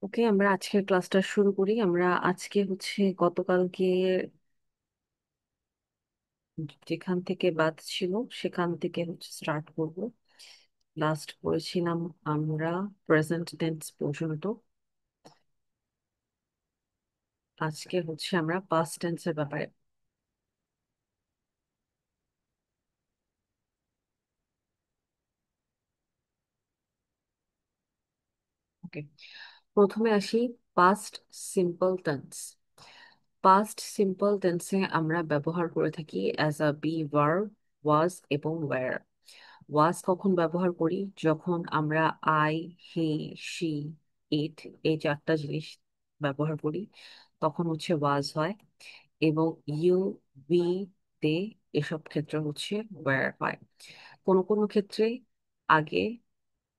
ওকে, আমরা আজকের ক্লাসটা শুরু করি। আমরা আজকে গতকালকে যেখান থেকে বাদ ছিল সেখান থেকে স্টার্ট করব। লাস্ট করেছিলাম আমরা প্রেজেন্ট টেন্স পর্যন্ত। আজকে আমরা পাস্ট টেন্সের ব্যাপারে। ওকে, প্রথমে আসি past simple tense. Past simple টেন্সে আমরা ব্যবহার করে থাকি as a be verb, was এবং ওয়্যার। ওয়াজ কখন ব্যবহার করি? যখন আমরা আই, হি, শি, ইট এই চারটা জিনিস ব্যবহার করি, তখন ওয়াজ হয়। এবং ইউ, উই, দে এসব ক্ষেত্রে ওয়্যার হয়। কোনো কোনো ক্ষেত্রে আগে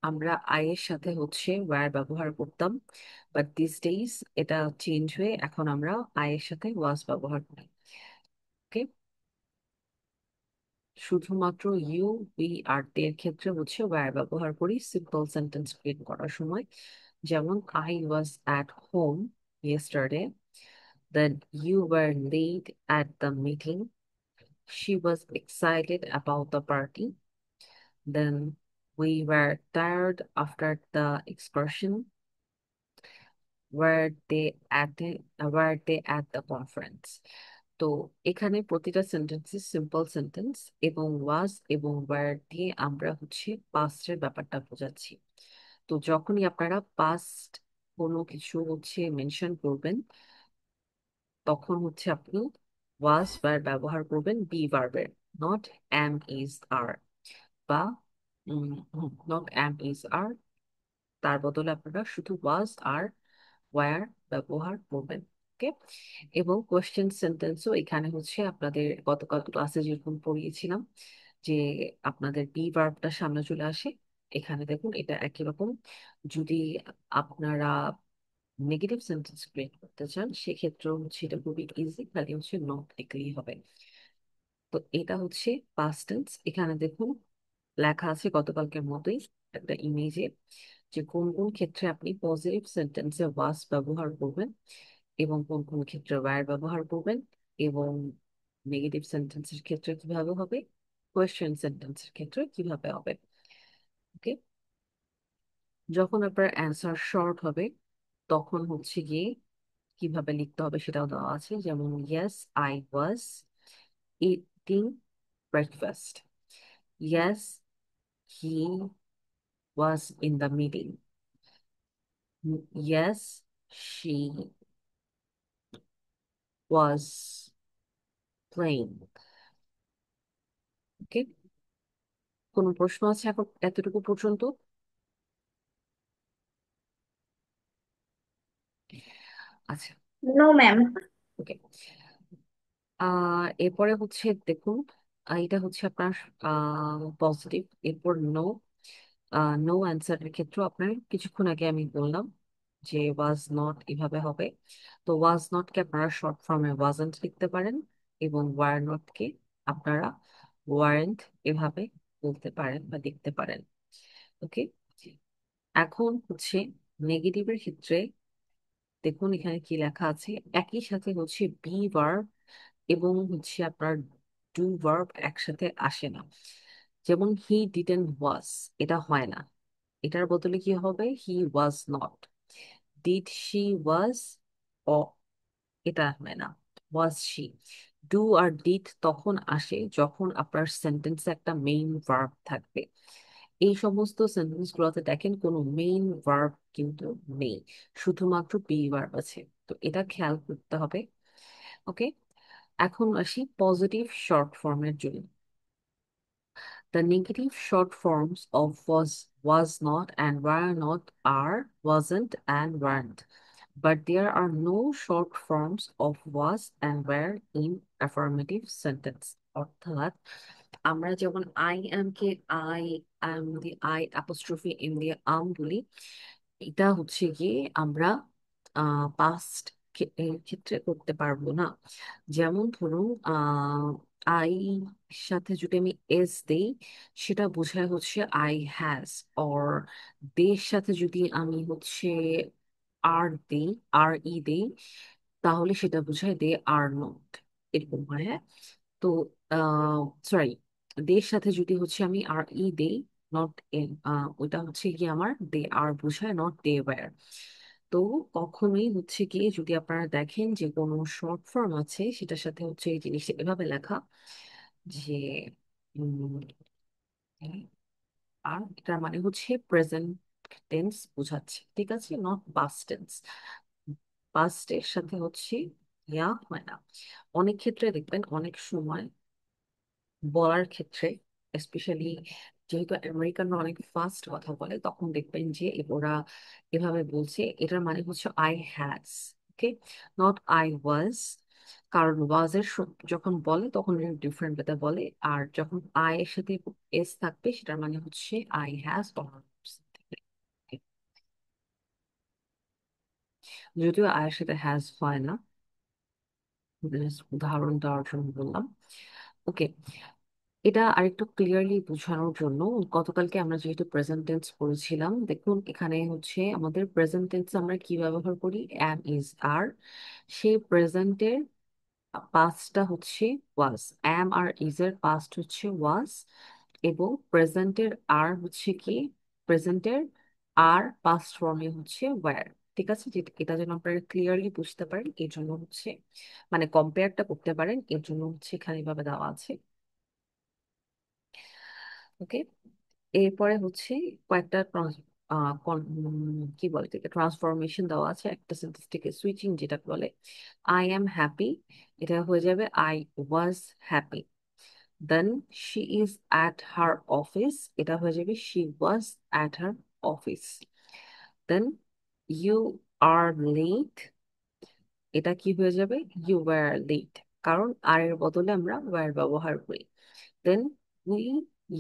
আমরা আই এর সাথে ওয়্যার ব্যবহার করতাম, বাট দিস ডেইজ এটা চেঞ্জ হয়ে এখন আমরা আই এর সাথে ওয়াজ ব্যবহার করি। ওকে, শুধুমাত্র ইউ, উই আর দের ক্ষেত্রে ওয়্যার ব্যবহার করি সিম্পল সেন্টেন্স ক্রিয়েট করার সময়। যেমন I was at home yesterday, then you were late at the meeting, she was excited about the party, then we were tired after the excursion, were they at the conference। তো এখানে প্রতিটা সেন্টেন্সে simple sentence এবং ওয়াজ এবং wire দিয়ে আমরা পাস্টের ব্যাপারটা বোঝাচ্ছি। তো যখনই আপনারা পাস্ট কোনো কিছু মেনশন করবেন, তখন আপনি ওয়াজ ওয়্যার ব্যবহার করবেন বি ভার্বের, নট এম ইজ আর, বা নট এম ইজ আর। তার বদলে আপনারা শুধু ওয়াজ আর ওয়্যার ব্যবহার করবেন। ওকে, এবং কোয়েশ্চেন সেন্টেন্সও এখানে আপনাদের গতকাল ক্লাসে যেরকম পড়িয়েছিলাম যে আপনাদের বি ভার্বটা সামনে চলে আসে। এখানে দেখুন এটা একই রকম। যদি আপনারা নেগেটিভ সেন্টেন্স ক্রিয়েট করতে চান, সেক্ষেত্রে এটা খুবই ইজি, খালি নট লিখলেই হবে। তো এটা পাস্ট টেন্স। এখানে দেখুন লেখা আছে গতকালকের মতোই একটা ইমেজে, যে কোন কোন ক্ষেত্রে আপনি পজিটিভ সেন্টেন্সে ওয়াজ ব্যবহার করবেন এবং কোন কোন ক্ষেত্রে ওয়্যার ব্যবহার করবেন, এবং নেগেটিভ সেন্টেন্সের ক্ষেত্রে কিভাবে হবে, কোয়েশ্চেন সেন্টেন্সের ক্ষেত্রে কিভাবে হবে। ওকে, যখন আপনার অ্যান্সার শর্ট হবে তখন গিয়ে কিভাবে লিখতে হবে সেটাও দেওয়া আছে। যেমন yes I was eating breakfast, yes he was in the meeting, yes she was playing। ওকে, কোনো প্রশ্ন আছে এখন এতটুকু পর্যন্ত? আচ্ছা, নো ম্যাম। ওকে। এরপরে দেখুন, এটা আপনার পজিটিভ। এরপর নো। নো অ্যান্সারের ক্ষেত্রে আপনার কিছুক্ষণ আগে আমি বললাম যে ওয়াজ নট এভাবে হবে। তো ওয়াজ নট কে আপনারা শর্ট ফর্মে ওয়াজন্ট লিখতে পারেন, এবং ওয়ার নট কে আপনারা ওয়ারেন্ট এভাবে বলতে পারেন বা লিখতে পারেন। ওকে, এখন নেগেটিভের ক্ষেত্রে দেখুন এখানে কি লেখা আছে। একই সাথে বি ভার্ব এবং আপনার ডু ভার্ব একসাথে আসে না। যেমন হি ডিডন্ট ওয়াজ, এটা হয় না। এটার বদলে কি হবে? He was not. Did she was, ও এটা হয় না। Was she. ডু আর ডিড তখন আসে যখন আপনার সেন্টেন্সে একটা মেইন ভার্ব থাকবে। এই সমস্ত সেন্টেন্স গুলোতে দেখেন কোনো মেইন ভার্ব কিন্তু নেই, শুধুমাত্র বি ভার্ব আছে। তো এটা খেয়াল করতে হবে। ওকে, এখন আসি পজিটিভ শর্ট ফর্মের জন্য। The negative short forms of was not, and were not, are, wasn't, and weren't. But there are no short forms of was and were in affirmative sentence। অর্থাৎ আমরা যেমন আই এম কে I am দি I apostrophe M দিয়ে am বলি, এটা গিয়ে আমরা পাস্ট ক্ষেত্রে করতে পারবো না। যেমন ধরুন আই সাথে যদি আমি এস দেই, সেটা বোঝায় আই হ্যাজ। অর দের সাথে যদি আমি আর দেই, আর ই দেই, তাহলে সেটা বোঝায় দে আর নট, এরকম হয়। হ্যাঁ, তো সরি, দের সাথে যদি হচ্ছে আমি আর ই দেই, নট ওইটা হচ্ছে কি আমার দে আর বোঝায়, নট দে ওয়্যার। তো কখনোই হচ্ছে কি যদি আপনারা দেখেন যে কোনো শর্ট ফর্ম আছে সেটার সাথে হচ্ছে এই জিনিসটা এভাবে লেখা যে আর এটার মানে হচ্ছে প্রেজেন্ট টেন্স বোঝাচ্ছে, ঠিক আছে, নট পাস্ট টেন্স। পাস্টের সাথে হচ্ছে ইয়া হয় না। অনেক ক্ষেত্রে দেখবেন, অনেক সময় বলার ক্ষেত্রে, স্পেশালি যেহেতু আমেরিকানরা অনেক ফাস্ট কথা বলে, তখন দেখবেন যে ওরা এভাবে বলছে, এটার মানে হচ্ছে I has, okay, not I was. কারণ ওয়াজ এর যখন বলে তখন ডিফারেন্ট ওয়েতে বলে, আর যখন আই এর সাথে এস থাকবে সেটার মানে হচ্ছে আই হ্যাজ অর, যদিও আয়ের সাথে হ্যাজ হয় না, just উদাহরণ দেওয়ার জন্য বললাম। ওকে, এটা আরেকটু ক্লিয়ারলি বোঝানোর জন্য, গতকালকে আমরা যেহেতু প্রেজেন্ট টেন্স পড়েছিলাম, দেখুন এখানে হচ্ছে আমাদের প্রেজেন্ট টেন্স আমরা কি ব্যবহার করি, অ্যাম, ইজ, আর। সেই প্রেজেন্টের পাস্টটা হচ্ছে ওয়াজ, অ্যাম আর ইজ এর পাস্ট হচ্ছে ওয়াজ, এবং প্রেজেন্টের আর হচ্ছে কি, প্রেজেন্টের আর পাস্ট ফর্মে হচ্ছে ওয়্যার। ঠিক আছে, এটা যেন আপনারা ক্লিয়ারলি বুঝতে পারেন, এর জন্য হচ্ছে মানে কম্পেয়ারটা করতে পারেন, এর জন্য হচ্ছে এখানে এভাবে দেওয়া আছে। ওকে, এরপরে হচ্ছে কয়েকটা কি বলে এটাকে, ট্রান্সফরমেশন দেওয়া আছে একটা সেন্টেন্স থেকে, সুইচিং যেটা বলে। আই এম হ্যাপি, এটা হয়ে যাবে I was happy. Then she is at her office, এটা হয়ে যাবে she was at her office. Then you are late, এটা কি হয়ে যাবে, ইউ ওয়ার লেট, কারণ আর এর বদলে আমরা ওয়্যার ব্যবহার করি। Then we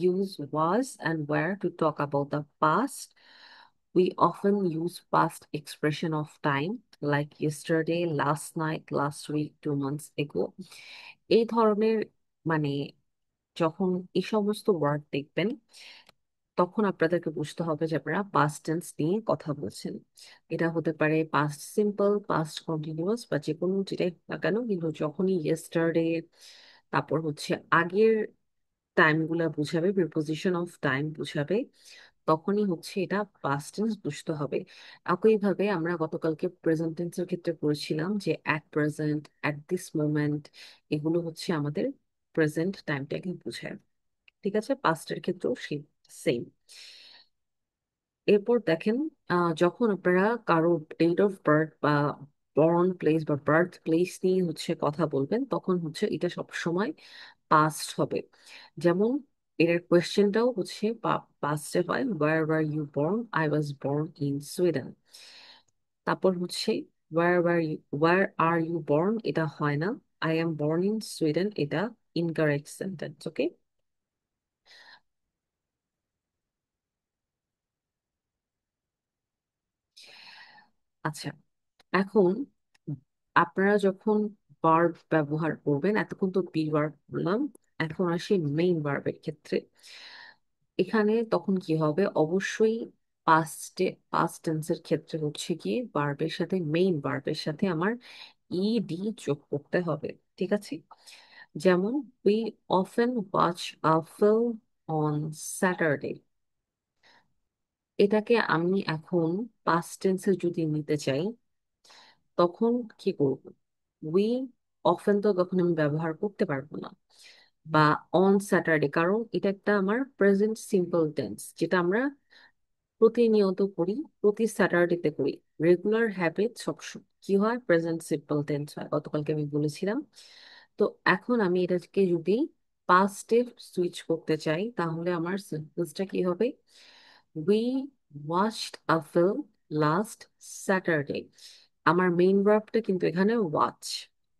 use was and were to talk about the past. We often use past expression of time like yesterday, last night, last week, 2 months ago. এই ধরনের মানে যখন এই সমস্ত ওয়ার্ড দেখবেন, তখন আপনাদেরকে বুঝতে হবে যে আপনারা পাস্ট টেন্স নিয়ে কথা বলছেন। এটা হতে পারে পাস্ট সিম্পল, পাস্ট কন্টিনিউয়াস, বা যে কোনো যেটাই হোক না কেন, কিন্তু যখনই ইয়েস্টারডে, তারপর হচ্ছে আগের টাইম গুলা বুঝাবে, প্রিপোজিশন অফ টাইম বুঝাবে, তখনই হচ্ছে এটা পাস্ট টেন্স বুঝতে হবে। একইভাবে আমরা গতকালকে প্রেজেন্ট টেন্সের ক্ষেত্রে পড়েছিলাম যে at present, at this moment, এগুলো হচ্ছে আমাদের প্রেজেন্ট টাইমটাকে বোঝায়। ঠিক আছে, পাস্টের ক্ষেত্রেও সেম। এরপর দেখেন, যখন আপনারা কারো ডেট অফ বার্থ বা বর্ন প্লেস বা বার্থ প্লেস নিয়ে হচ্ছে কথা বলবেন, তখন হচ্ছে এটা সব সময় পাস্ট হবে। যেমন এর কোয়েশ্চেনটাও হচ্ছে পাস্টে হয়, where were you born, I was born in Sweden. তারপর হচ্ছে ওয়ার আর ইউ বর্ন, এটা হয় না, I am born in Sweden, এটা ইনকারেক্ট সেন্টেন্স। ওকে, আচ্ছা, এখন আপনারা যখন ভার্ব ব্যবহার করবেন, এতক্ষণ তো বি ভার্ব বললাম, এখন আসি মেইন ভার্বের ক্ষেত্রে। এখানে তখন কি হবে, অবশ্যই পাস্টে, পাস্ট টেন্সের ক্ষেত্রে হচ্ছে কি ভার্বের সাথে, মেইন ভার্বের সাথে আমার ইডি যোগ করতে হবে। ঠিক আছে, যেমন we often watch a film on Saturday, এটাকে আমি এখন পাস্ট টেন্সে যদি নিতে চাই, তখন কি করব, উই অফেন তো তখন আমি ব্যবহার করতে পারবো না, বা অন স্যাটারডে, কারণ এটা একটা আমার প্রেজেন্ট সিম্পল টেন্স, যেটা আমরা প্রতিনিয়ত করি, প্রতি স্যাটারডেতে করি, রেগুলার হ্যাবিট সব কি হয়, প্রেজেন্ট সিম্পল টেন্স হয়, গতকালকে আমি বলেছিলাম। তো এখন আমি এটাকে যদি পাস্টে সুইচ করতে চাই, তাহলে আমার সেন্টেন্সটা কি হবে, we watched a film last Saturday. আমার মেইন ভার্বটা কিন্তু এখানে ওয়াচ,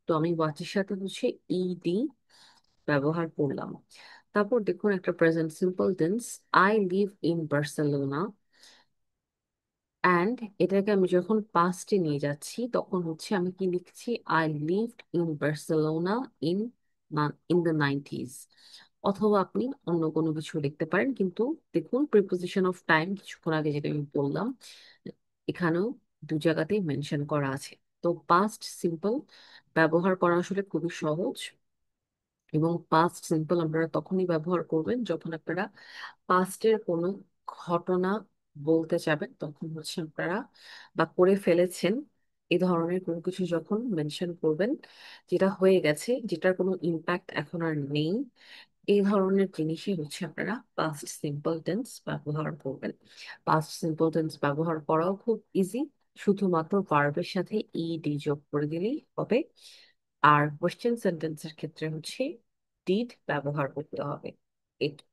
তো আমি ওয়াচের সাথে হচ্ছে ইডি ব্যবহার করলাম। তারপর দেখুন একটা present simple tense, I live in Barcelona, and এটাকে আমি যখন পাস্টে নিয়ে যাচ্ছি, তখন হচ্ছে আমি কি লিখছি, I lived in Barcelona in in the 90s। অথবা আপনি অন্য কোনো কিছু লিখতে পারেন, কিন্তু দেখুন প্রিপোজিশন অফ টাইম কিছুক্ষণ আগে যেটা আমি বললাম, এখানেও দু জায়গাতেই মেনশন করা আছে। তো পাস্ট সিম্পল ব্যবহার করা আসলে খুবই সহজ, এবং পাস্ট সিম্পল আপনারা তখনই ব্যবহার করবেন যখন আপনারা পাস্টের কোনো ঘটনা বলতে যাবেন, তখন হচ্ছে আপনারা বা করে ফেলেছেন এই ধরনের কোনো কিছু যখন মেনশন করবেন, যেটা হয়ে গেছে, যেটার কোনো ইম্প্যাক্ট এখন আর নেই, এই ধরনের জিনিসই হচ্ছে আপনারা পাস্ট সিম্পল টেন্স ব্যবহার করবেন। পাস্ট সিম্পল টেন্স ব্যবহার করাও খুব ইজি, শুধুমাত্র ভার্বের সাথে ইডি যোগ করে দিলেই হবে। আর কোশ্চেন সেন্টেন্সের ক্ষেত্রে হচ্ছে ডিড ব্যবহার করতে হবে।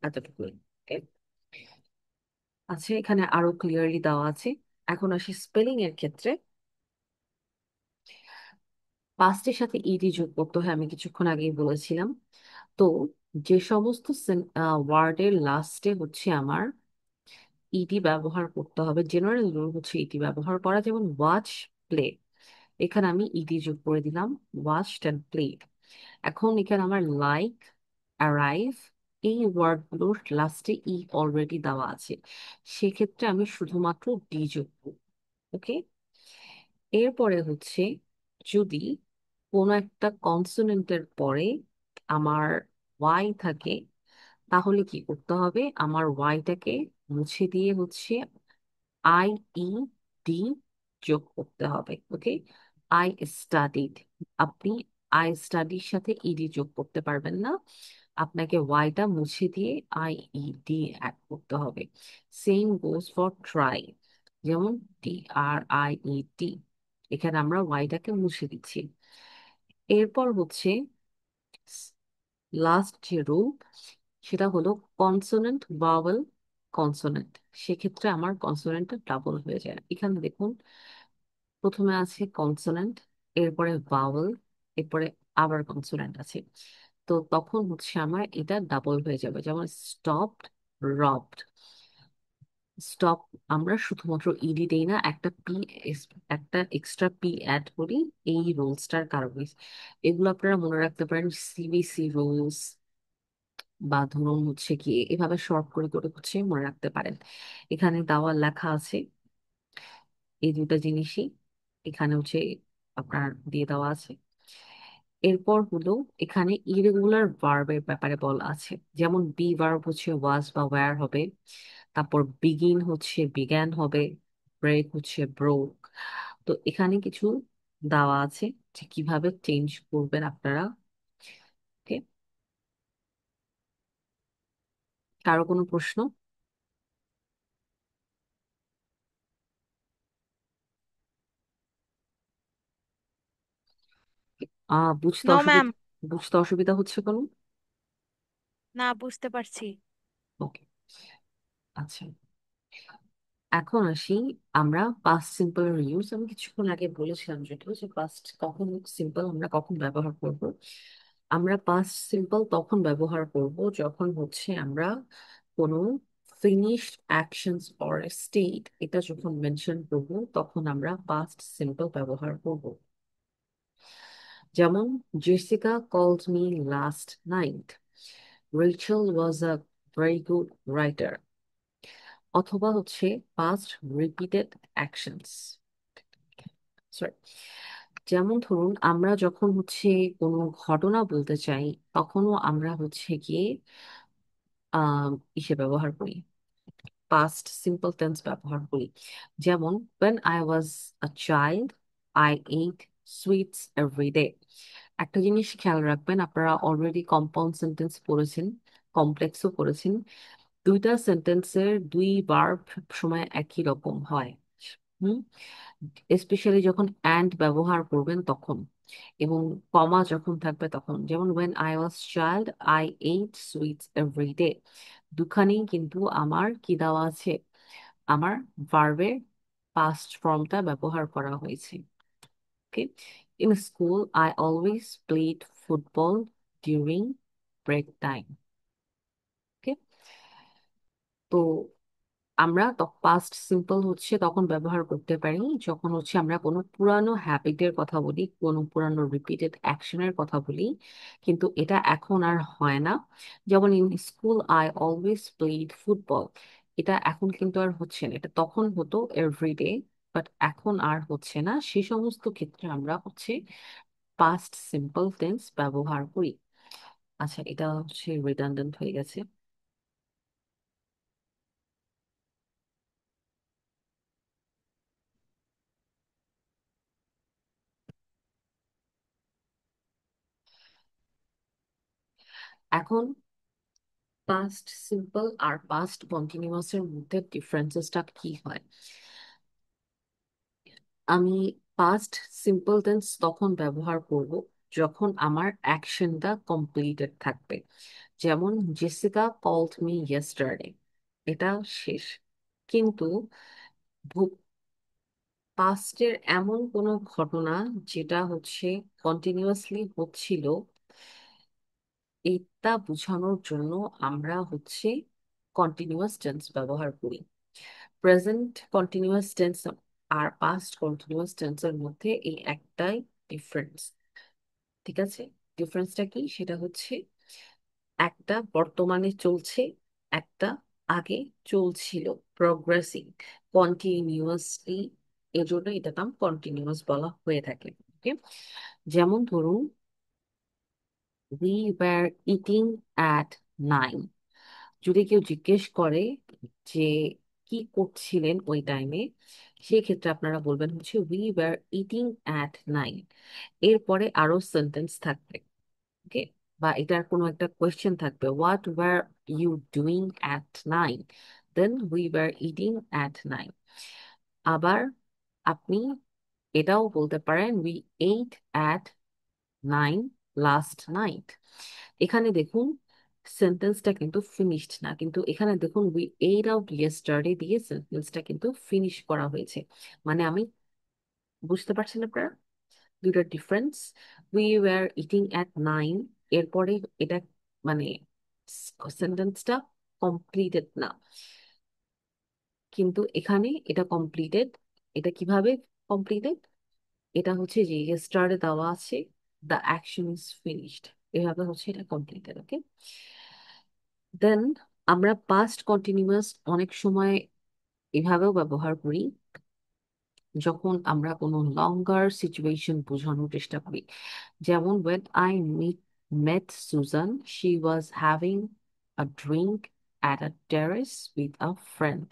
এতটুকুই। Okay? আচ্ছা, এখানে আরো ক্লিয়ারলি দেওয়া আছে। এখন আসি স্পেলিং এর ক্ষেত্রে। পাস্টের সাথে ইডি যোগ করতে হয়, আমি কিছুক্ষণ আগেই বলেছিলাম। তো যে সমস্ত ওয়ার্ডের লাস্টে হচ্ছে আমার ইডি ব্যবহার করতে হবে, জেনারেল রুল হচ্ছে ইডি ব্যবহার করা। যেমন ওয়াচ, প্লে, এখানে আমি ইডি যোগ করে দিলাম, ওয়াচড অ্যান্ড প্লেড। এখন এখানে আমার লাইক, অ্যারাইভ, এই ওয়ার্ডগুলোর লাস্টে ই অলরেডি দেওয়া আছে, সেক্ষেত্রে আমি শুধুমাত্র ডি যোগ করব। ওকে। এরপরে হচ্ছে যদি কোনো একটা কনসোনেন্টের পরে আমার ওয়াই থাকে, তাহলে কি করতে হবে, আমার ওয়াইটাকে মুছে দিয়ে হচ্ছে আই ই ডি যোগ করতে হবে। ওকে। আই স্টাডিড, আপনি আই স্টাডির সাথে ইডি যোগ করতে পারবেন না, আপনাকে ওয়াইটা মুছে দিয়ে আই ই ডি অ্যাড করতে হবে। সেম গোজ ফর ট্রাই, যেমন টি আর আই ই টি, এখানে আমরা ওয়াইটাকে মুছে দিচ্ছি। এরপর হচ্ছে লাস্ট যে রুল, সেটা হলো কনসোনেন্ট ভাওয়েল কনসোনেন্ট, সেক্ষেত্রে আমার কনসোনেন্টটা ডাবল হয়ে যায়। এখানে দেখুন, প্রথমে আছে কনসোনেন্ট, এরপরে ভাওয়েল, এরপরে আবার কনসোনেন্ট আছে। তো তখন হচ্ছে আমার এটা ডাবল হয়ে যাবে, যেমন স্টপড, রবড। স্টপ আমরা শুধুমাত্র ইডি দেই না, একটা পি, একটা এক্সট্রা পি অ্যাড করি এই রুলসটার কারণে। এগুলো আপনারা মনে রাখতে পারেন সিবিসি রুলস, বা ধরুন হচ্ছে কি এভাবে শর্ট করে করে হচ্ছে মনে রাখতে পারেন। এখানে দেওয়া লেখা আছে এই দুটা জিনিসই, এখানে হচ্ছে আপনার দিয়ে দেওয়া আছে। এরপর হলো এখানে ইরেগুলার ভার্বের ব্যাপারে বলা আছে, যেমন বি ভার্ব হচ্ছে ওয়াজ বা ওয়্যার হবে, তারপর বিগিন হচ্ছে বিগ্যান হবে, ব্রেক হচ্ছে ব্রোক। তো এখানে কিছু দেওয়া আছে যে কিভাবে চেঞ্জ করবেন আপনারা। ওকে। কারো কোনো প্রশ্ন? বুঝতে নো ম্যাম। অসুবিধা, বুঝতে অসুবিধা হচ্ছে কোনো? না, বুঝতে পারছি। ওকে। আচ্ছা, এখন আসি আমরা পাস্ট সিম্পল এর ইউজ। আমি কিছুক্ষণ আগে বলেছিলাম যেটা, যে পাস্ট কখন সিম্পল আমরা কখন ব্যবহার করব। আমরা পাস্ট সিম্পল তখন ব্যবহার করব যখন হচ্ছে আমরা কোনো ফিনিশড অ্যাকশনস অর স্টেট এটা যখন মেনশন করব, তখন আমরা পাস্ট সিম্পল ব্যবহার করব। যেমন Jessica called me last night, Rachel was a very good writer. অথবা হচ্ছে পাস্ট রিপিটেড অ্যাকশনস, সরি, যেমন ধরুন আমরা যখন হচ্ছে কোনো ঘটনা বলতে চাই, তখনও আমরা হচ্ছে গিয়ে ইসে ব্যবহার করি, পাস্ট সিম্পল টেন্স ব্যবহার করি। যেমন when I was a child I ate sweets every day। একটা জিনিস খেয়াল রাখবেন, আপনারা অলরেডি কম্পাউন্ড সেন্টেন্স পড়েছেন, কমপ্লেক্সও পড়েছেন, দুইটা সেন্টেন্সের দুই ভার্ব সময় একই রকম হয়। হুম। স্পেশালি যখন অ্যান্ড ব্যবহার করবেন তখন, এবং কমা যখন থাকবে তখন। যেমন when I was child I ate sweets every day, দুখানেই কিন্তু আমার কি দেওয়া আছে, আমার ভার্বের পাস্ট ফর্মটা ব্যবহার করা হয়েছে। Okay. In school I always played football during break time। Okay. তো আমরা পাস্ট সিম্পল হচ্ছে তখন ব্যবহার করতে পারি যখন হচ্ছে আমরা কোনো পুরানো হ্যাবিটের কথা বলি, কোনো পুরানো রিপিটেড অ্যাকশনের কথা বলি, কিন্তু এটা এখন আর হয় না। যেমন in school I always played football, এটা এখন কিন্তু আর হচ্ছে না, এটা তখন হতো এভরিডে, বাট এখন আর হচ্ছে না, সে সমস্ত ক্ষেত্রে আমরা হচ্ছে পাস্ট সিম্পল টেন্স ব্যবহার করি। আচ্ছা, এটা হচ্ছে রিডান্ডেন্ট হয়ে গেছে। এখন পাস্ট সিম্পল আর পাস্ট কন্টিনিউয়াস এর মধ্যে ডিফারেন্সেসটা কি হয়? আমি পাস্ট সিম্পল টেন্স তখন ব্যবহার করব যখন আমার অ্যাকশনটা কমপ্লিটেড থাকবে। যেমন জেসিকা কলড মি ইয়েস্টারডে, এটা শেষ। কিন্তু পাস্টের এমন কোনো ঘটনা যেটা হচ্ছে কন্টিনিউয়াসলি হচ্ছিল, এটা বোঝানোর জন্য আমরা হচ্ছে কন্টিনিউয়াস টেন্স ব্যবহার করি। প্রেজেন্ট কন্টিনিউয়াস টেন্স আর পাস্ট কন্টিনিউয়াস টেন্সের মধ্যে এই একটাই ডিফারেন্স। ঠিক আছে, ডিফারেন্সটা কি? সেটা হচ্ছে একটা বর্তমানে চলছে, একটা আগে চলছিল, প্রগ্রেসিং কন্টিনিউয়াসলি, এজন্য এটা নাম কন্টিনিউয়াস বলা হয়ে থাকে। ওকে, যেমন ধরুন উই ওয়ার ইটিং অ্যাট 9। যদি কেউ জিজ্ঞেস করে যে কি করছিলেন ওই টাইমে, সেই ক্ষেত্রে আপনারা বলবেন হচ্ছে উই ওয়ার ইটিং অ্যাট 9। এরপরে আরো সেন্টেন্স থাকবে, ওকে, বা এটার কোনো একটা কোয়েশ্চেন থাকবে, what were you doing at 9, then we were eating at 9। আবার আপনি এটাও বলতে পারেন we ate at 9 last night. এখানে দেখুন সেন্টেন্সটা কিন্তু ফিনিশড না, কিন্তু এখানে দেখুন উই এইট আউট ইয়েস্টারডে দিয়ে সেন্টেন্সটা কিন্তু ফিনিশ করা হয়েছে। মানে আমি, বুঝতে পারছেন আপনারা দুইটা difference? We were eating at 9, এরপরে এটা মানে সেন্টেন্সটা কমপ্লিটেড না, কিন্তু এখানে এটা কমপ্লিটেড। এটা কিভাবে কমপ্লিটেড? এটা হচ্ছে যে ইয়েস্টারডে দেওয়া আছে, দ্য অ্যাকশন ইজ ফিনিশড, এভাবে হচ্ছে এটা কমপ্লিটেড। ওকে, দেন আমরা পাস্ট কন্টিনিউয়াস অনেক সময় এভাবেও ব্যবহার করি যখন আমরা কোনো লঙ্গার সিচুয়েশন বোঝানোর চেষ্টা করি। যেমন when I met Susan, she was having a drink at a terrace with a friend.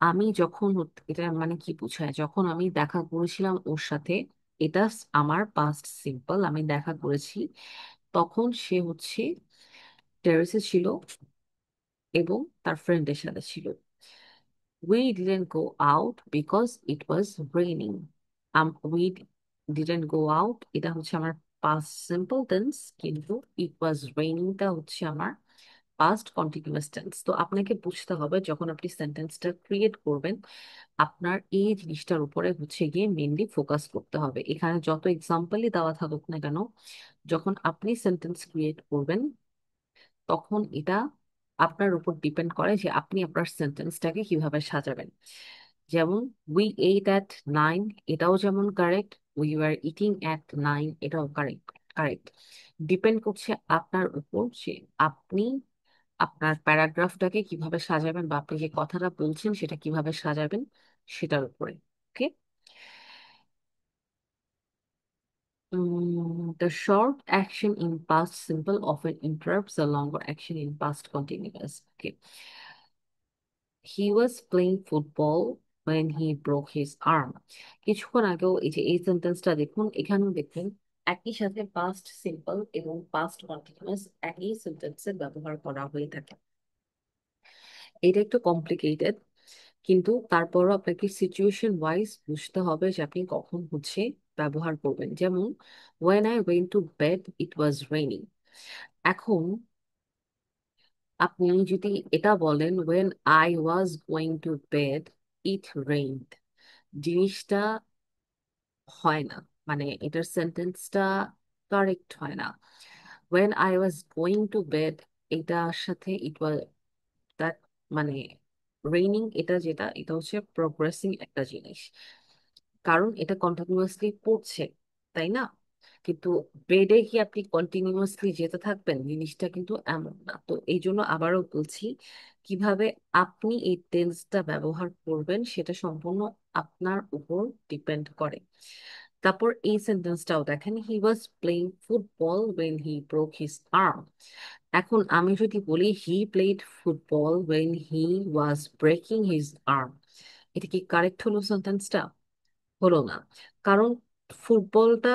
আমি যখন এটা মানে কি বোঝায়, যখন আমি দেখা করেছিলাম ওর সাথে, এটা আমার পাস্ট সিম্পল, আমি দেখা করেছি, তখন সে হচ্ছে টেরেসে ছিল এবং তার ফ্রেন্ডের সাথে ছিল। We didn't go out because it was raining. We didn't go out, এটা হচ্ছে আমার past simple tense, কিন্তু it was raining টা হচ্ছে আমার past continuous tense। তো আপনাকে বুঝতে হবে যখন আপনি সেন্টেন্সটা ক্রিয়েট করবেন, আপনার এই জিনিসটার উপরে হচ্ছে গিয়ে মেইনলি ফোকাস করতে হবে। এখানে যত এক্সাম্পলই দেওয়া থাকুক না কেন, যখন আপনি সেন্টেন্স ক্রিয়েট করবেন, তখন এটা আপনার উপর ডিপেন্ড করে যে আপনি আপনার সেন্টেন্সটাকে কিভাবে সাজাবেন। যেমন উই এইট অ্যাট 9, এটাও যেমন correct, we were eating at 9, এটাও কারেক্ট। কারেক্ট ডিপেন্ড করছে আপনার উপর যে আপনি আপনার প্যারাগ্রাফটাকে কিভাবে সাজাবেন, বা আপনি যে কথাটা বলছেন সেটা কিভাবে সাজাবেন সেটার উপরে। ওকে, the short action in past simple often interrupts the longer action in past continuous. Okay. He was playing football when he broke his arm. কিছুক্ষণ আগেও এই যে এই সেন্টেন্সটা দেখুন, এখানেও দেখুন একই সাথে পাস্ট সিম্পল এবং পাস্ট কন্টিনিউয়াস একই সেন্টেন্সের ব্যবহার করা হয়ে থাকে। এটা একটু কমপ্লিকেটেড, কিন্তু তারপরও আপনাকে সিচুয়েশন ওয়াইজ বুঝতে হবে যে আপনি কখন হচ্ছে ব্যবহার করবেন। যেমন when I went to bed it was raining। এখন আপনি যদি এটা বলেন when I was going to bed it rained, জিনিসটা হয় না, মানে এটার সেন্টেন্সটা কারেক্ট হয় না। when I was going to bed, এটার সাথে it was that, মানে রেইনিং এটা যেটা, এটা হচ্ছে প্রগ্রেসিং একটা জিনিস, কারণ এটা কন্টিনিউয়াসলি পড়ছে, তাই না? কিন্তু বেডে কি আপনি কন্টিনিউয়াসলি যেতে থাকবেন? জিনিসটা কিন্তু এমন না। তো এই জন্য আবারও বলছি, কিভাবে আপনি এই টেন্সটা ব্যবহার করবেন সেটা সম্পূর্ণ আপনার উপর ডিপেন্ড করে। তারপর এই সেন্টেন্সটাও দেখেন, he was playing football when he broke his arm. এখন আমি যদি বলি he played football when he was breaking his arm, এটা কি কারেক্ট হলো সেন্টেন্সটা? হলো না। কারণ ফুটবলটা,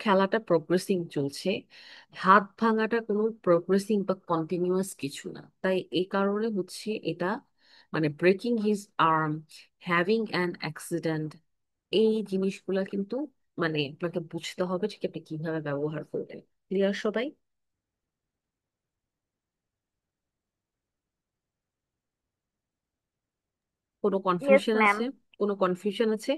খেলাটা প্রোগ্রেসিং চলছে, হাত ভাঙাটা কোনো প্রোগ্রেসিং বা কন্টিনিউয়াস কিছু না। তাই এই কারণে হচ্ছে এটা, মানে breaking his arm, having an accident, এই জিনিসগুলা কিন্তু মানে আপনাকে বুঝতে হবে যে আপনি কিভাবে ব্যবহার করবেন। ক্লিয়ার সবাই? কোনো ইয়েস কনফিউশন ম্যাম। আছে? কোনো কনফিউশন আছে?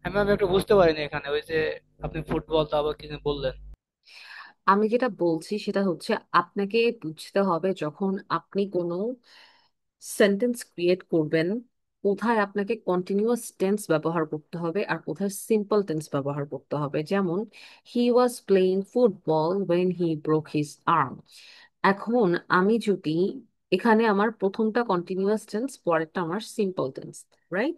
আমি একটু বুঝতে পারিনি এখানে ওই যে আপনি ফুটবল তো আবার কিছু বললেন। আমি যেটা বলছি সেটা হচ্ছে, আপনাকে বুঝতে হবে যখন আপনি কোনো সেন্টেন্স ক্রিয়েট করবেন, কোথায় আপনাকে কন্টিনিউয়াস টেন্স ব্যবহার করতে হবে আর কোথায় সিম্পল টেন্স ব্যবহার করতে হবে। যেমন, he was playing football when he broke his arm. এখন আমি যদি এখানে আমার প্রথমটা কন্টিনিউয়াস টেন্স, পরেরটা আমার সিম্পল টেন্স, রাইট?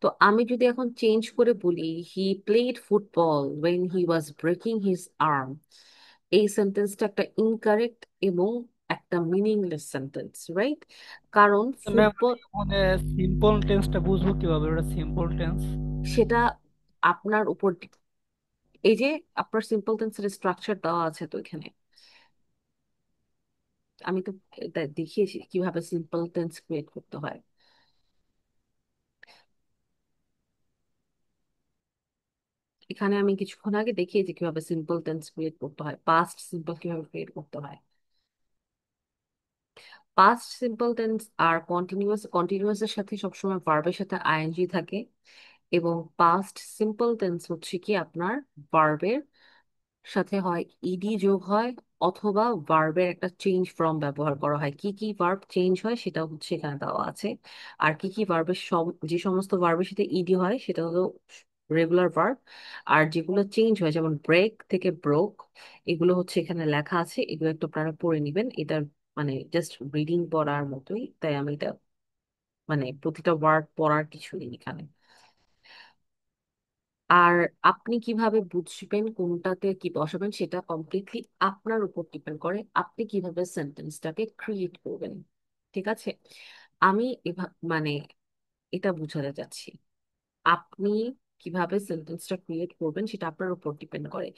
তো আমি যদি এখন চেঞ্জ করে বলি he played football when he was breaking his arm, এই সেন্টেন্সটা একটা ইনকারেক্ট এবং একটা মিনিংলেস সেন্টেন্স, রাইট? কারণ ম্যাম, ফুটবল, মানে সিম্পল টেন্সটা বুঝবো কিভাবে? ওটা সিম্পল টেন্স? সেটা আপনার উপর এই যে আপনার সিম্পল টেন্সের স্ট্রাকচার দেওয়া আছে তো এখানে, আমি তো দেখিয়েছি কিভাবে সিম্পল টেন্স ক্রিয়েট করতে হয়। এখানে আমি কিছুক্ষণ আগে দেখিয়েছি কিভাবে সিম্পল টেন্স ক্রিয়েট করতে হয়, পাস্ট সিম্পল কিভাবে ক্রিয়েট করতে হয়। পাস্ট সিম্পল টেন্স আর কন্টিনিউয়াস, কন্টিনিউয়াস এর সাথে সবসময় ভার্বের সাথে আইএনজি থাকে। এবং পাস্ট সিম্পল টেন্স হচ্ছে কি আপনার ভার্বের সাথে হয় ইডি যোগ হয়, অথবা ভার্বের একটা চেঞ্জ ফর্ম ব্যবহার করা হয়। কি কি ভার্ব চেঞ্জ হয় সেটা হচ্ছে এখানে দেওয়া আছে। আর কি কি ভার্বের যে সমস্ত ভার্বের সাথে ইডি হয় সেটা হলো রেগুলার ভার্ব। আর যেগুলো চেঞ্জ হয়, যেমন ব্রেক থেকে ব্রোক, এগুলো হচ্ছে এখানে লেখা আছে। এগুলো একটু আপনারা পড়ে নিবেন, এটা মানে জাস্ট রিডিং পড়ার মতোই, তাই আমি এটা মানে প্রতিটা ওয়ার্ড পড়ার কিছু নেই এখানে। আর আপনি কিভাবে বুঝবেন কোনটাতে কি বসাবেন সেটা কমপ্লিটলি আপনার উপর ডিপেন্ড করে, আপনি কিভাবে সেন্টেন্সটাকে ক্রিয়েট করবেন। ঠিক আছে? আমি মানে এটা বুঝাতে চাচ্ছি, আপনি কিভাবে সেন্টেন্সটা ক্রিয়েট করবেন সেটা আপনার উপর ডিপেন্ড করে।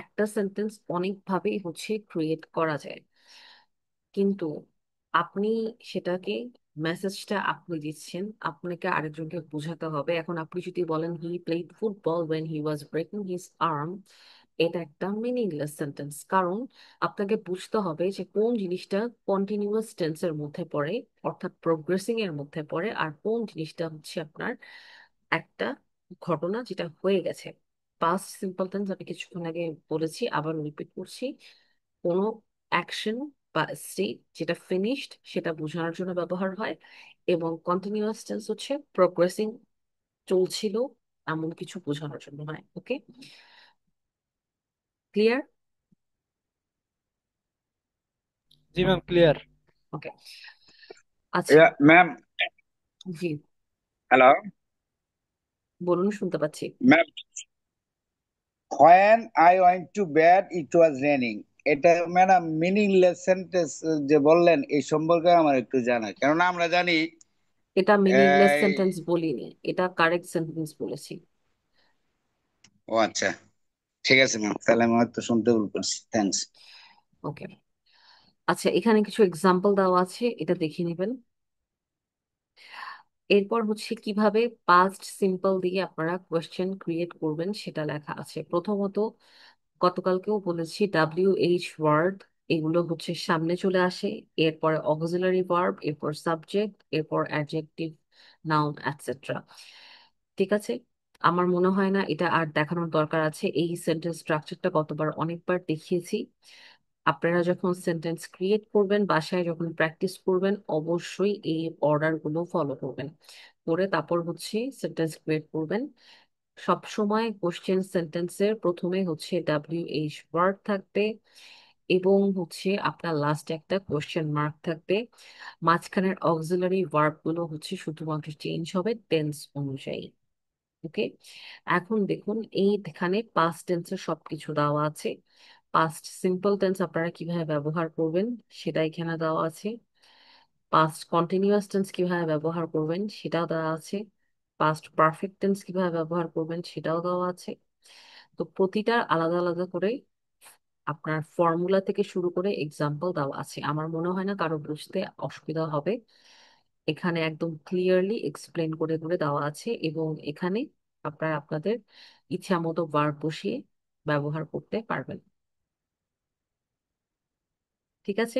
একটা সেন্টেন্স অনেকভাবেই হচ্ছে ক্রিয়েট করা যায়, কিন্তু আপনি সেটাকে, মেসেজটা আপনি দিচ্ছেন, আপনাকে আরেকজনকে বোঝাতে হবে। এখন আপনি যদি বলেন he played football when he was breaking his arm, এটা একটা মিনিংলেস সেন্টেন্স। কারণ আপনাকে বুঝতে হবে যে কোন জিনিসটা কন্টিনিউয়াস টেন্সের মধ্যে পড়ে, অর্থাৎ প্রোগ্রেসিং এর মধ্যে পড়ে, আর কোন জিনিসটা হচ্ছে আপনার একটা ঘটনা যেটা হয়ে গেছে। পাস্ট সিম্পল টেন্স আমি কিছুক্ষণ আগে বলেছি, আবার রিপিট করছি, কোনো অ্যাকশন বা স্টেট যেটা ফিনিশড সেটা বোঝানোর জন্য ব্যবহার হয়। এবং কন্টিনিউয়াস টেন্স হচ্ছে প্রোগ্রেসিং, চলছিল, এমন কিছু বোঝানোর জন্য হয়। ওকে, ক্লিয়ার? জি ম্যাম, ক্লিয়ার। ওকে, আচ্ছা। ম্যাম। জি, হ্যালো বলুন, শুনতে পাচ্ছি। Ma'am. when I went to bed it was raining, এটা ম্যাডাম মিনিংলেস সেন্টেন্স যে বললেন এই সম্পর্কে আমার একটু জানা, কেননা আমরা জানি এটা মিনিংলেস এই, সেন্টেন্স বলিনি, এটা কারেক্ট সেন্টেন্স বলেছি। ও আচ্ছা, ঠিক আছে ম্যাম, তাহলে আমি হয়তো শুনতে ভুল করছি, থ্যাঙ্কস। ওকে, আচ্ছা, এখানে কিছু এক্সাম্পল দেওয়া আছে, এটা দেখে নেবেন। এরপর হচ্ছে কিভাবে পাস্ট সিম্পল দিয়ে আপনারা কোয়েশ্চেন ক্রিয়েট করবেন সেটা লেখা আছে। প্রথমত, গতকালকেও বলেছি WH ওয়ার্ড, এগুলো হচ্ছে সামনে চলে আসে, এরপরে অক্সিলারি ভার্ব, এরপর সাবজেক্ট, এরপর অ্যাডজেক্টিভ, নাউন, এটসেট্রা। ঠিক আছে? আমার মনে হয় না এটা আর দেখানোর দরকার আছে, এই সেন্টেন্স স্ট্রাকচারটা গতবার অনেকবার দেখিয়েছি। আপনারা যখন সেন্টেন্স ক্রিয়েট করবেন, বাসায় যখন প্র্যাকটিস করবেন, অবশ্যই এই অর্ডার গুলো ফলো করবেন, করে তারপর হচ্ছে সেন্টেন্স ক্রিয়েট করবেন। সব সময় কোশ্চেন সেন্টেন্সের প্রথমে হচ্ছে WH ওয়ার্ড থাকবে এবং হচ্ছে আপনার লাস্টে একটা কোশ্চেন মার্ক থাকবে। মাঝখানের অক্সিলারি ভার্ব গুলো হচ্ছে শুধুমাত্র চেঞ্জ হবে টেন্স অনুযায়ী। ওকে, এখন দেখুন এইখানে পাস্ট টেন্সের সবকিছু দেওয়া আছে। পাস্ট সিম্পল টেন্স আপনারা কিভাবে ব্যবহার করবেন সেটা এখানে দেওয়া আছে। পাস্ট কন্টিনিউয়াস টেন্স কিভাবে ব্যবহার করবেন সেটাও দেওয়া আছে। পাস্ট পারফেক্ট টেন্স কিভাবে ব্যবহার করবেন সেটাও দেওয়া আছে। তো প্রতিটা আলাদা আলাদা করে আপনার ফর্মুলা থেকে শুরু করে এক্সাম্পল দেওয়া আছে। আমার মনে হয় না কারো বুঝতে অসুবিধা হবে। এখানে একদম ক্লিয়ারলি এক্সপ্লেন করে করে দেওয়া আছে এবং এখানে আপনারা আপনাদের ইচ্ছা মতো ভার্ব বসিয়ে ব্যবহার করতে পারবেন। ঠিক আছে।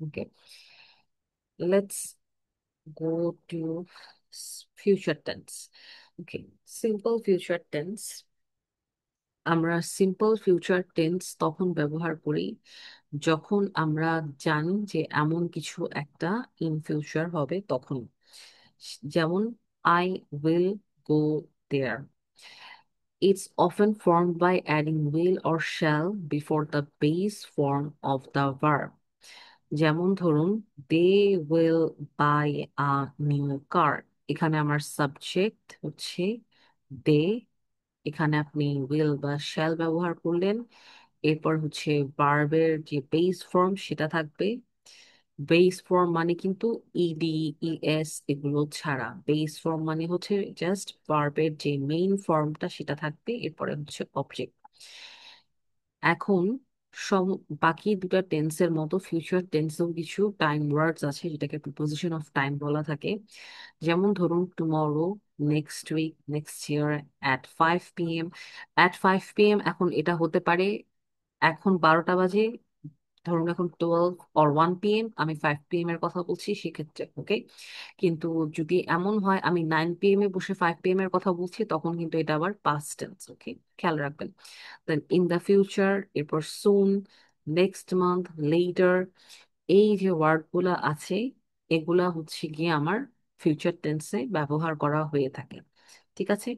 Okay, let's go to future tense. Okay, simple future tense. আমরা সিম্পল ফিউচার টেন্স তখন ব্যবহার করি যখন আমরা জানি যে এমন কিছু একটা ইন ফিউচার হবে তখন। যেমন I will go there. It's often formed by adding will or shall before the base form of the verb. যেমন ধরুন they will buy a new car. এখানে আমার সাবজেক্ট হচ্ছে দে, এখানে আপনি উইল বা শ্যাল ব্যবহার করলেন। এরপর হচ্ছে ভার্বের যে বেস ফর্ম সেটা থাকবে। বেস ফর্ম মানে কিন্তু ইডি, ইএস এগুলো ছাড়া বেস ফর্ম মানে হচ্ছে জাস্ট ভার্বের যে মেইন ফর্মটা সেটা থাকবে, এরপরে হচ্ছে অবজেক্ট। এখন সম বাকি দুটা টেন্সের মতো ফিউচার টেন্সেও কিছু টাইম ওয়ার্ডস আছে যেটাকে প্রিপোজিশন অফ টাইম বলা থাকে। যেমন ধরুন tomorrow, next week, next year, at 5 p.m. At 5 p.m. এখন এটা হতে পারে এখন 12টা বাজে, ধরুন এখন 12 or 1 p.m. আমি 5 p.m. এর কথা বলছি সেক্ষেত্রে ওকে। কিন্তু যদি এমন হয় আমি 9 p.m. এ বসে 5 p.m. এর কথা বলছি তখন কিন্তু এটা আবার পাস্ট টেন্স। ওকে, খেয়াল রাখবেন। দেন ইন দ্য ফিউচার, এরপর সুন, নেক্সট মান্থ, লেটার, এই যে ওয়ার্ড গুলা আছে এগুলা হচ্ছে গিয়ে আমার ফিউচার টেন্সে ব্যবহার করা হয়ে থাকে। ঠিক আছে।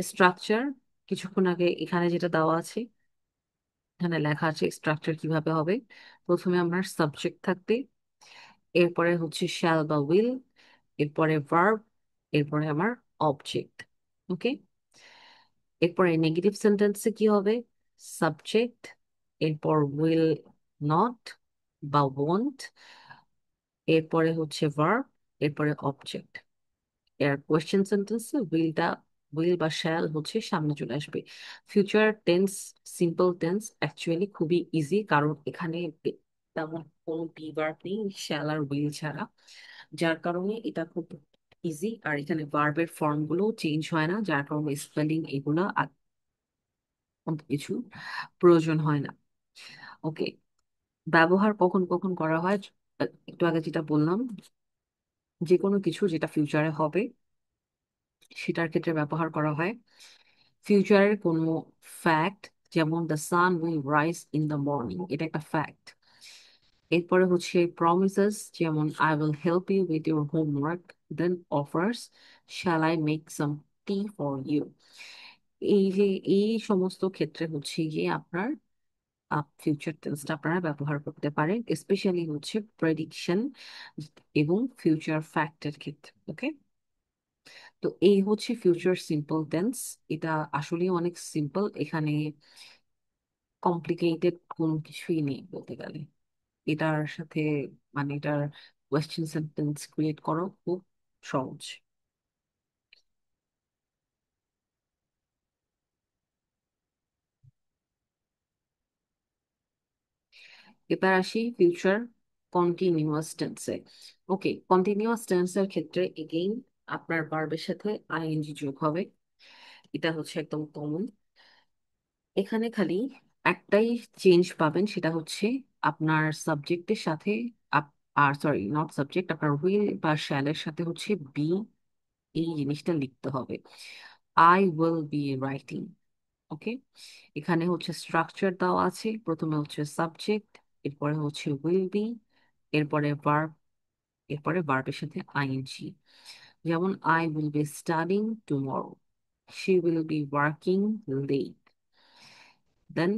স্ট্রাকচার কিছুক্ষণ আগে এখানে যেটা দেওয়া আছে, এখানে লেখা আছে স্ট্রাকচার কিভাবে হবে। প্রথমে আমার সাবজেক্ট থাকবে, এরপরে হচ্ছে শ্যাল বা উইল, এরপরে ভার্ব, এরপরে আমার অবজেক্ট। ওকে, এরপরে নেগেটিভ সেন্টেন্সে কি হবে, সাবজেক্ট, এরপর উইল নট বা ওয়ন্ট, এরপরে হচ্ছে ভার্ব, এরপরে অবজেক্ট। এর কোয়েশ্চেন সেন্টেন্সে উইল বা শ্যাল হচ্ছে সামনে চলে আসবে। Future tense, simple tense actually খুবই ইজি কারণ এখানে তেমন কোনো বি ভার্ব নেই শ্যাল আর উইল ছাড়া, যার কারণে এটা খুব ইজি। আর এখানে ভার্বের ফর্ম গুলো চেঞ্জ হয় না, যার কারণে স্পেলিং এগুলো আর অন্য কিছু প্রয়োজন হয় না। ওকে, ব্যবহার কখন কখন করা হয়, একটু আগে যেটা বললাম, যে কোনো কিছু যেটা ফিউচারে হবে সেটার ক্ষেত্রে ব্যবহার করা হয়। ফিউচারের কোনো ফ্যাক্ট, যেমন the sun will rise in the morning, এটা একটা ফ্যাক্ট। এরপরে হচ্ছে প্রমিসেস, যেমন I will help you with your homework, then offers, shall I make some tea for you. এই যে এই সমস্ত ক্ষেত্রে হচ্ছে গিয়ে আপনার ফিউচার টেন্সটা আপনারা ব্যবহার করতে পারেন, স্পেশালি হচ্ছে প্রেডিকশন এবং ফিউচার ফ্যাক্টের ক্ষেত্রে। ওকে, তো এই হচ্ছে ফিউচার সিম্পল টেন্স। এটা আসলে অনেক সিম্পল, এখানে কমপ্লিকেটেড কোনো কিছুই নেই বলতে গেলে। এটার সাথে মানে এটার কোয়েশ্চেন সেন্টেন্স ক্রিয়েট করা খুব সহজ। এবার আসি ফিউচার কন্টিনিউয়াস টেন্সে। ওকে, কন্টিনিউয়াস টেন্সের ক্ষেত্রে এগেইন আপনার ভার্বের সাথে আইএনজি যোগ হবে, এটা হচ্ছে একদম কমন। এখানে খালি একটাই চেঞ্জ পাবেন, সেটা হচ্ছে আপনার সাবজেক্টের সাথে আর সরি নট সাবজেক্ট, আপনার উইল বা শ্যালের সাথে হচ্ছে বি, এই জিনিসটা লিখতে হবে। I will be writing. Okay, এখানে হচ্ছে স্ট্রাকচার দেওয়া আছে, প্রথমে হচ্ছে সাবজেক্ট, এরপরে হচ্ছে উইল বি, এরপরে ভার্ব, এরপরে ভার্বের সাথে আইএনজি। যেমন I will be studying tomorrow, she will be working late, then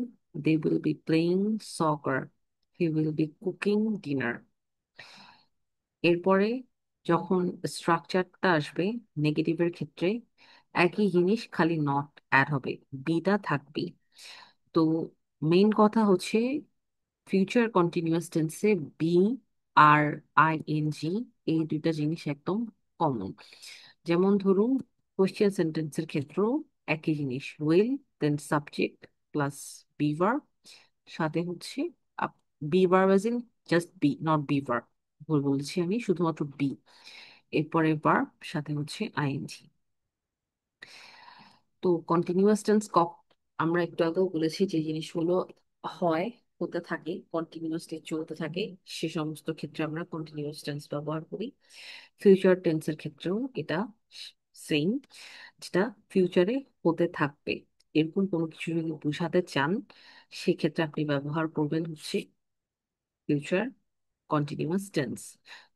they will be playing soccer, he will be cooking dinner. এরপরে যখন স্ট্রাকচারটা আসবে নেগেটিভের ক্ষেত্রে, একই জিনিস, খালি নট অ্যাড হবে, বিটা থাকবে। তো মেইন কথা হচ্ছে ফিউচার কন্টিনিউয়াস টেন্সে বি আর আইএনজি এই দুইটা জিনিস একদম কমন। যেমন ধরুন কোয়েশ্চেন সেন্টেন্সের ক্ষেত্রেও একই জিনিস, will then subject plus be verb, সাথে হচ্ছে be verb as in just be, not be verb, ভুল বলেছি আমি, শুধুমাত্র বি, এরপরে ভার্ব, সাথে হচ্ছে আইএনজি। তো কন্টিনিউয়াস টেন্স আমরা একটু আগেও বলেছি যে জিনিসগুলো হয়, হতে থাকে, কন্টিনিউয়াসলি চলতে থাকে, সে সমস্ত ক্ষেত্রে আমরা কন্টিনিউয়াস টেন্স ব্যবহার করি। ফিউচার টেন্সের ক্ষেত্রেও এটা সেম, যেটা ফিউচারে হতে থাকবে, এরকম কোনো কিছু যদি বোঝাতে চান সেক্ষেত্রে আপনি ব্যবহার করবেন হচ্ছে ফিউচার কন্টিনিউয়াস টেন্স।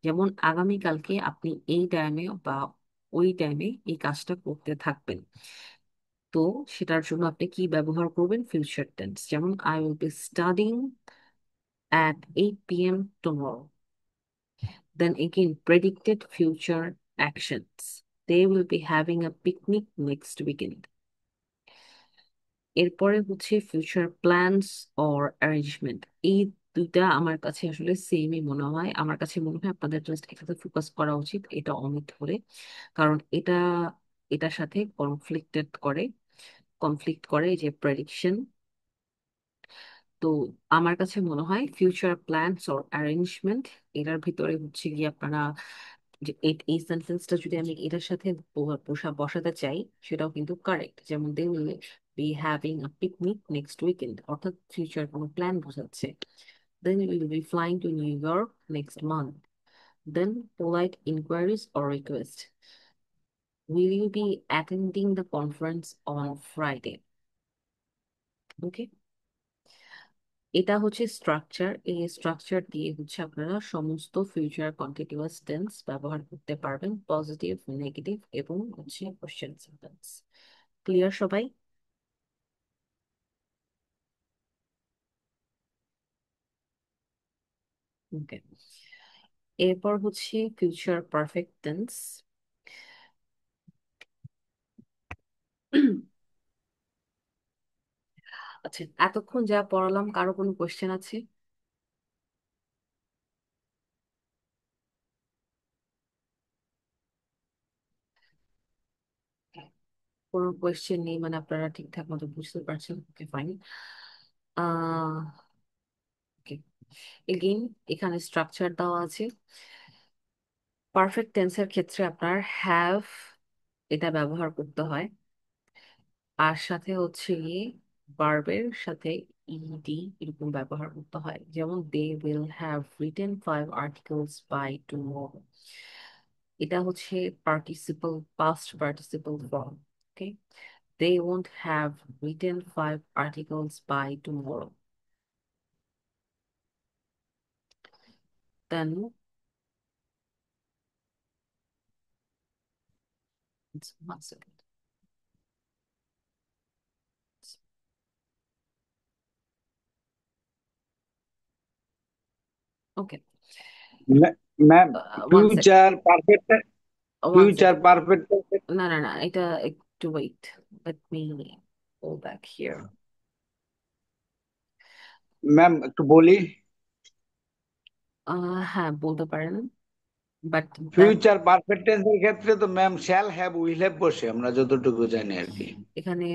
যেমন আগামীকালকে আপনি এই টাইমে বা ওই টাইমে এই কাজটা করতে থাকবেন, তো সেটার জন্য আপনি কি ব্যবহার করবেন? Future tense. যেমন I will be studying at 8 p.m. tomorrow. Then again, predicted future actions. They will be having a picnic next weekend. এরপরে হচ্ছে ফিউচার প্ল্যানস অর অ্যারেঞ্জমেন্ট। এই দুইটা আমার কাছে আসলে সেমই মনে হয়, আমার কাছে মনে হয় আপনাদের জাস্ট এটাতে ফোকাস করা উচিত, এটা অমিট করে, কারণ এটা এটার সাথে কনফ্লিক্ট করে এই যে প্রেডিকশন। তো আমার কাছে মনে হয় ফিউচার প্ল্যানস অর অ্যারেঞ্জমেন্ট এটার ভিতরে হচ্ছে গিয়ে আপনারা যে এই সেন্টেন্সটা যদি আমি এটার সাথে বসাতে চাই সেটাও কিন্তু কারেক্ট। যেমন they will be having a picnic next weekend, অর্থাৎ ফিউচার কোনো প্ল্যান বোঝাচ্ছে। Then will be flying to New York next month, then polite inquiries or request, will you be attending the conference on Friday. Okay, এটা হচ্ছে structure. এই structure দিয়ে হচ্ছে আপনারা সমস্ত ফিউচার কন্টিনিউয়াস টেন্স ব্যবহার করতে পারবেন, পজিটিভ, নেগেটিভ এবং হচ্ছে কোশ্চেন সেন্টেন্স। ক্লিয়ার সবাই? ওকে, এরপর হচ্ছে ফিউচার পারফেক্ট টেন্স। আচ্ছা, এতক্ষণ যা পড়ালাম কারো কোনো কোশ্চেন আছে? কোনো কোয়েশ্চেন নেই মানে আপনারা ঠিকঠাক মতো বুঝতে পারছেন? ওকে, ফাইন। আহ ওকে, এগেইন এখানে স্ট্রাকচার দেওয়া আছে। পারফেক্ট টেন্সের ক্ষেত্রে আপনার হ্যাভ এটা ব্যবহার করতে হয়, আর সাথে হচ্ছে গিয়ে ভার্বের সাথে ইডি এরকম ব্যবহার করতে হয়। যেমন they will have written 5 articles by tomorrow, এটা হচ্ছে participle, past participle form. Okay, they won't have written 5 articles by tomorrow. Then it's 1 second. Okay, ma'am, 1 second, future perfect, 1 second. Perfect. না না না, এটা একটু wait, let me go back here. Ma'am একটু বলি, হ্যাঁ বলতে পারেন, বাট দ্যাট ফিউচার পারফেক্ট টেন্সের ক্ষেত্রে তো ma'am shall have will have বসে, আমরা যতটুকু জানি আর কি। এখানে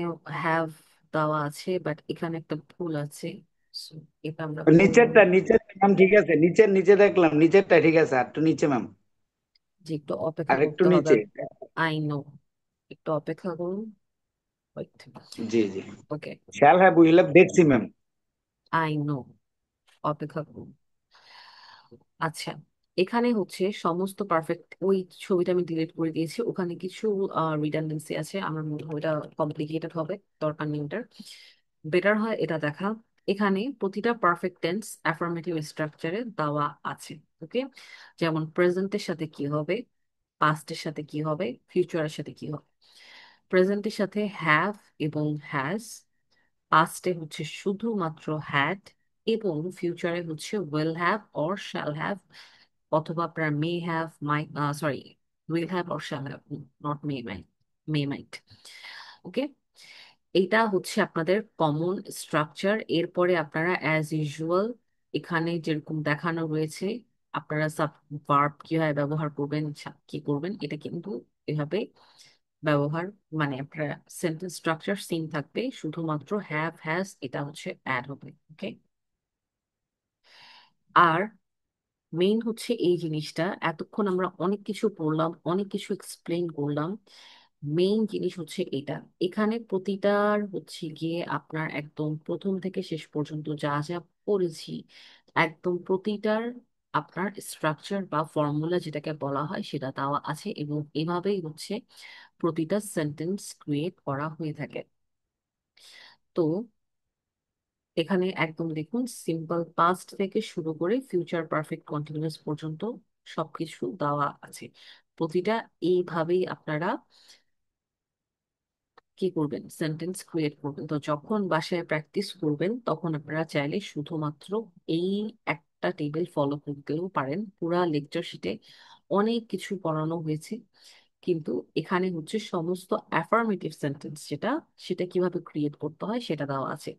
হ্যাভ দেওয়া আছে, বাট এখানে একটা ভুল আছে। So, এটা আমরা করবো না। নিচেরটা ম্যাম ঠিক আছে, নিচে দেখলাম, নিচেরটা ঠিক আছে, আর একটু নিচে ম্যাম, যে একটু অপেক্ষা আর একটু করতে হবে। নিচে। আই নো, একটু অপেক্ষা করুন। ওয়েট। জি জি, okay, shall have will have দেখছি ম্যাম। আই নো, অপেক্ষা করুন। আচ্ছা, এখানে হচ্ছে সমস্ত পারফেক্ট, ওই ছবিটা আমি ডিলিট করে দিয়েছি, ওখানে কিছু রিডান্ডেন্সি আছে, আমার মনে হয় ওটা কমপ্লিকেটেড হবে, দরকার নেই ওটার। বেটার হয় এটা দেখা। এখানে প্রতিটা পারফেক্ট টেন্স অ্যাফার্মেটিভ স্ট্রাকচারে দেওয়া আছে। ওকে, যেমন প্রেজেন্টের সাথে কি হবে, পাস্টের সাথে কি হবে, ফিউচারের সাথে কি হবে। প্রেজেন্টের সাথে হ্যাভ এবং হ্যাজ, পাস্টে হচ্ছে শুধুমাত্র হ্যাড, এবং ফিউচারে হচ্ছে will have or shall have, অথবা আপনার may have, my sorry, will have or shall have, not may might. Okay, এটা হচ্ছে আপনাদের কমন স্ট্রাকচার। এরপরে আপনারা অ্যাজ ইউজুয়াল এখানে যেরকম দেখানো রয়েছে, আপনারা সাব ভার্ব কিভাবে ব্যবহার করবেন, কি করবেন, এটা কিন্তু এভাবে ব্যবহার, মানে আপনার সেন্টেন্স স্ট্রাকচার সেম থাকবে, শুধুমাত্র হ্যাভ হ্যাজ এটা হচ্ছে অ্যাড হবে। ওকে, আর মেইন হচ্ছে এই জিনিসটা, এতক্ষণ আমরা অনেক কিছু পড়লাম, অনেক কিছু এক্সপ্লেন করলাম, মেইন জিনিস হচ্ছে এটা। এখানে প্রতিটার হচ্ছে গিয়ে আপনার একদম প্রথম থেকে শেষ পর্যন্ত যা যা পড়েছি, একদম প্রতিটার আপনার স্ট্রাকচার বা ফর্মুলা যেটাকে বলা হয় সেটা দেওয়া আছে, এবং এভাবেই হচ্ছে প্রতিটা সেন্টেন্স ক্রিয়েট করা হয়ে থাকে। তো এখানে একদম দেখুন, সিম্পল পাস্ট থেকে শুরু করে ফিউচার পারফেক্ট কন্টিনিউয়াস পর্যন্ত সবকিছু দেওয়া আছে। প্রতিটা এইভাবেই আপনারা কি করবেন, সেন্টেন্স ক্রিয়েট করবেন। তো যখন বাসায় প্র্যাকটিস করবেন তখন আপনারা চাইলে শুধুমাত্র এই একটা টেবিল ফলো করতেও পারেন। পুরা লেকচার শিটে অনেক কিছু পড়ানো হয়েছে, কিন্তু এখানে হচ্ছে সমস্ত অ্যাফার্মেটিভ সেন্টেন্স যেটা, সেটা কিভাবে ক্রিয়েট করতে হয় সেটা দেওয়া আছে।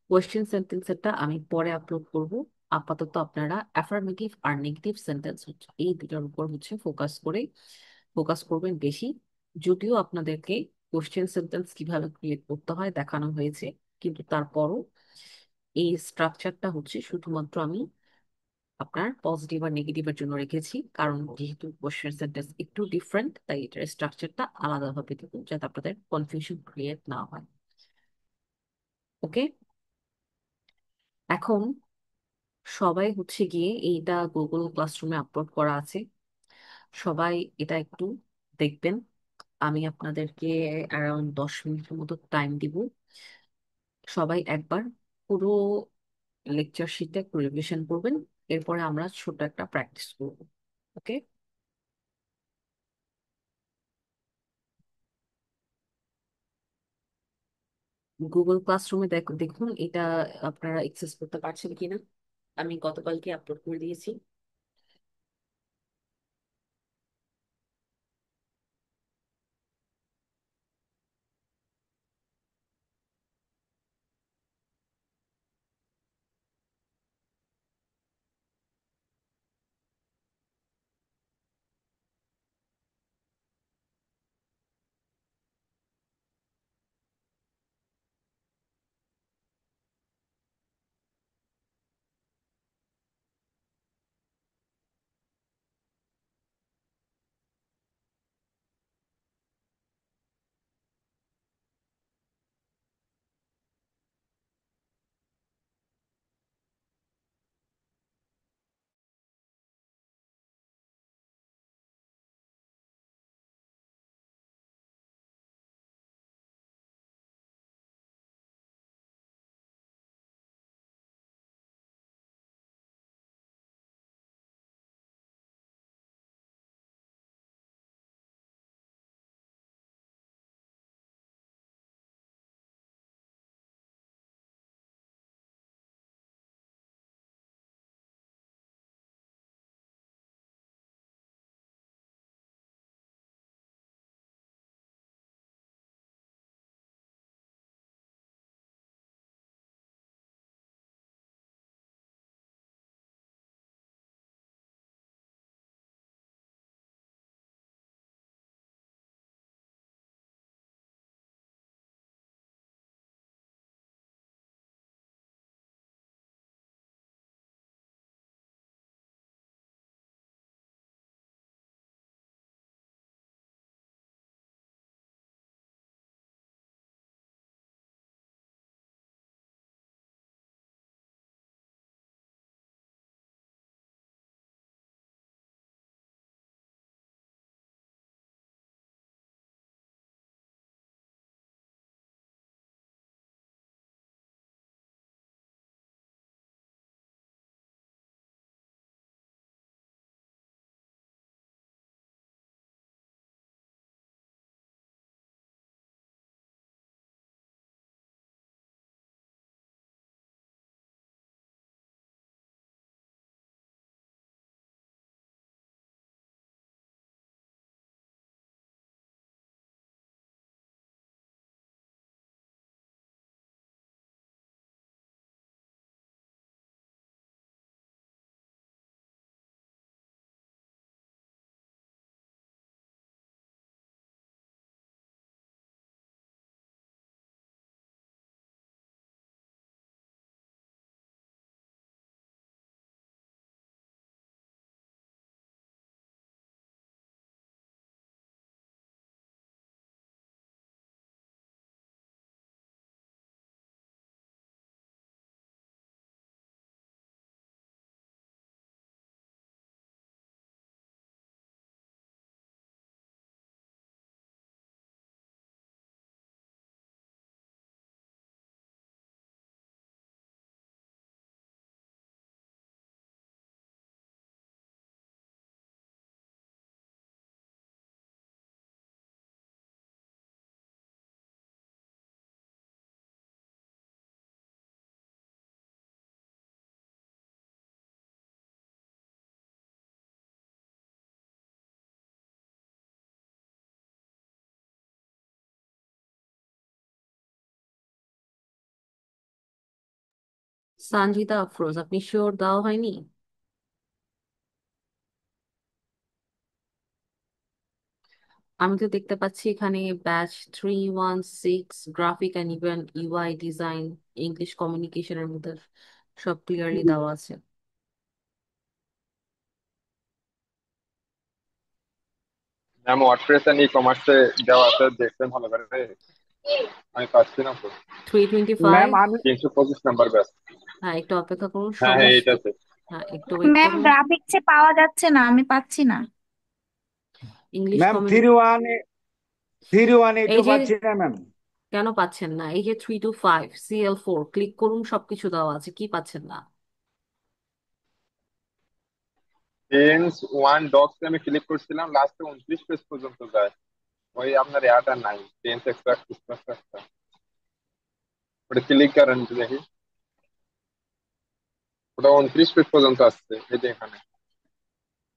কোয়েশ্চেন সেন্টেন্সেরটা আমি পরে আপলোড করব। আপাতত আপনারা অ্যাফার্মেটিভ আর নেগেটিভ সেন্টেন্স এই দুটার উপর হচ্ছে ফোকাস করবেন বেশি। যদিও আপনাদেরকে কোশ্চেন সেন্টেন্স কিভাবে ক্রিয়েট করতে হয় দেখানো হয়েছে, কিন্তু তারপরও এই স্ট্রাকচারটা হচ্ছে শুধুমাত্র আমি আপনার পজিটিভ আর নেগেটিভের জন্য রেখেছি, কারণ যেহেতু কোশ্চেন সেন্টেন্স একটু ডিফারেন্ট, তাই এটার স্ট্রাকচারটা আলাদাভাবে দেবো যাতে আপনাদের কনফিউশন ক্রিয়েট না হয়। ওকে, এখন সবাই হচ্ছে গিয়ে এইটা গুগল ক্লাসরুমে আপলোড করা আছে, সবাই এটা একটু দেখবেন। আমি আপনাদেরকে অ্যারাউন্ড 10 মিনিটের মতো টাইম দিব। সবাই একবার পুরো লেকচার শিটটা একটু রিভিশন করবেন, এরপরে আমরা ছোট একটা প্র্যাকটিস করব। ওকে, গুগল ক্লাসরুমে দেখুন এটা আপনারা অ্যাক্সেস করতে পারছেন কিনা। আমি গতকালকে আপলোড করে দিয়েছি। সানজিদা আফরোজ, আপনি শিওর দেওয়া হয়নি? আমি তো দেখতে পাচ্ছি এখানে batch 316 graphic and event UI design English কমিউনিকেশনের মধ্যে সব ক্লিয়ারলি দেওয়া আছে। ম্যাম ওয়ার্ডপ্রেস এন্ড ই কমার্সে দেওয়া আছে, দেখতে ভালো করে। আমি পাচ্ছি না তো। 325। ম্যাম আমি 325 নাম্বার ব্যাস। হ্যাঁ, একটু অপেক্ষা করুন হ্যাঁ হ্যাঁ, সমস্ত। এটাতে। হ্যাঁ, একটু ওয়েট ম্যাম করুন। গ্রাফিক্সে পাওয়া যাচ্ছে না, আমি পাচ্ছি না। ইংলিশ ম্যাম কমিউনি 318 এই যে, পাচ্ছি না ম্যাম। কেন পাচ্ছেন না? এই যে 325 CL4 ক্লিক করুন, সবকিছু দেওয়া আছে, কি পাচ্ছেন না? টেন্স ওয়ান ডক্স আমি ক্লিক করছিলাম, লাস্টে 29 পেজ পর্যন্ত যায়। ওই আপনার ইয়াটা নাই, টেন্স এক্সট্রাক্ট। ওটা ক্লিক করেন তো দেখি। ওটা 29 পেজ পর্যন্ত আসছে, এই যে এখানে।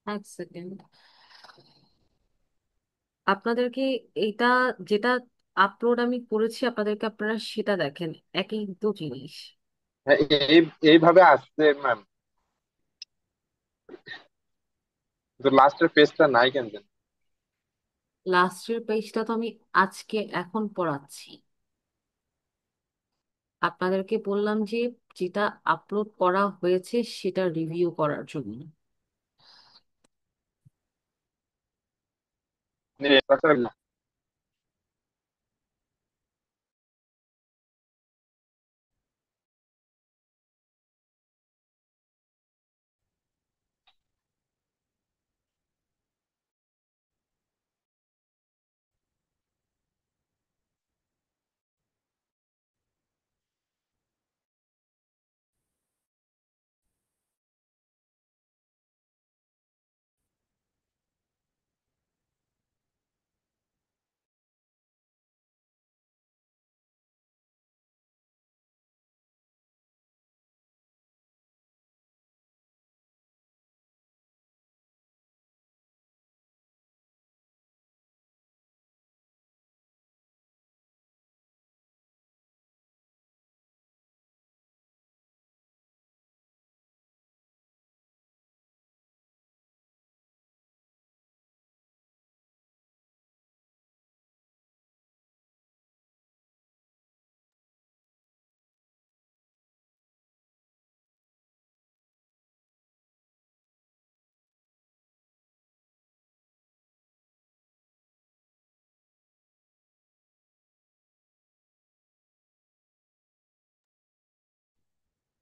এক সেকেন্ড। আপনাদেরকে এটা যেটা আপলোড আমি করেছি আপনাদেরকে, আপনারা সেটা দেখেন, একই তো জিনিস। হ্যাঁ, এইভাবে আসছে ম্যাম, কিন্তু লাস্টের পেজটা নাই কেন জানি? লাস্টের পেজটা তো আমি আজকে এখন পড়াচ্ছি। আপনাদেরকে বললাম যে যেটা আপলোড করা হয়েছে সেটা রিভিউ করার জন্য।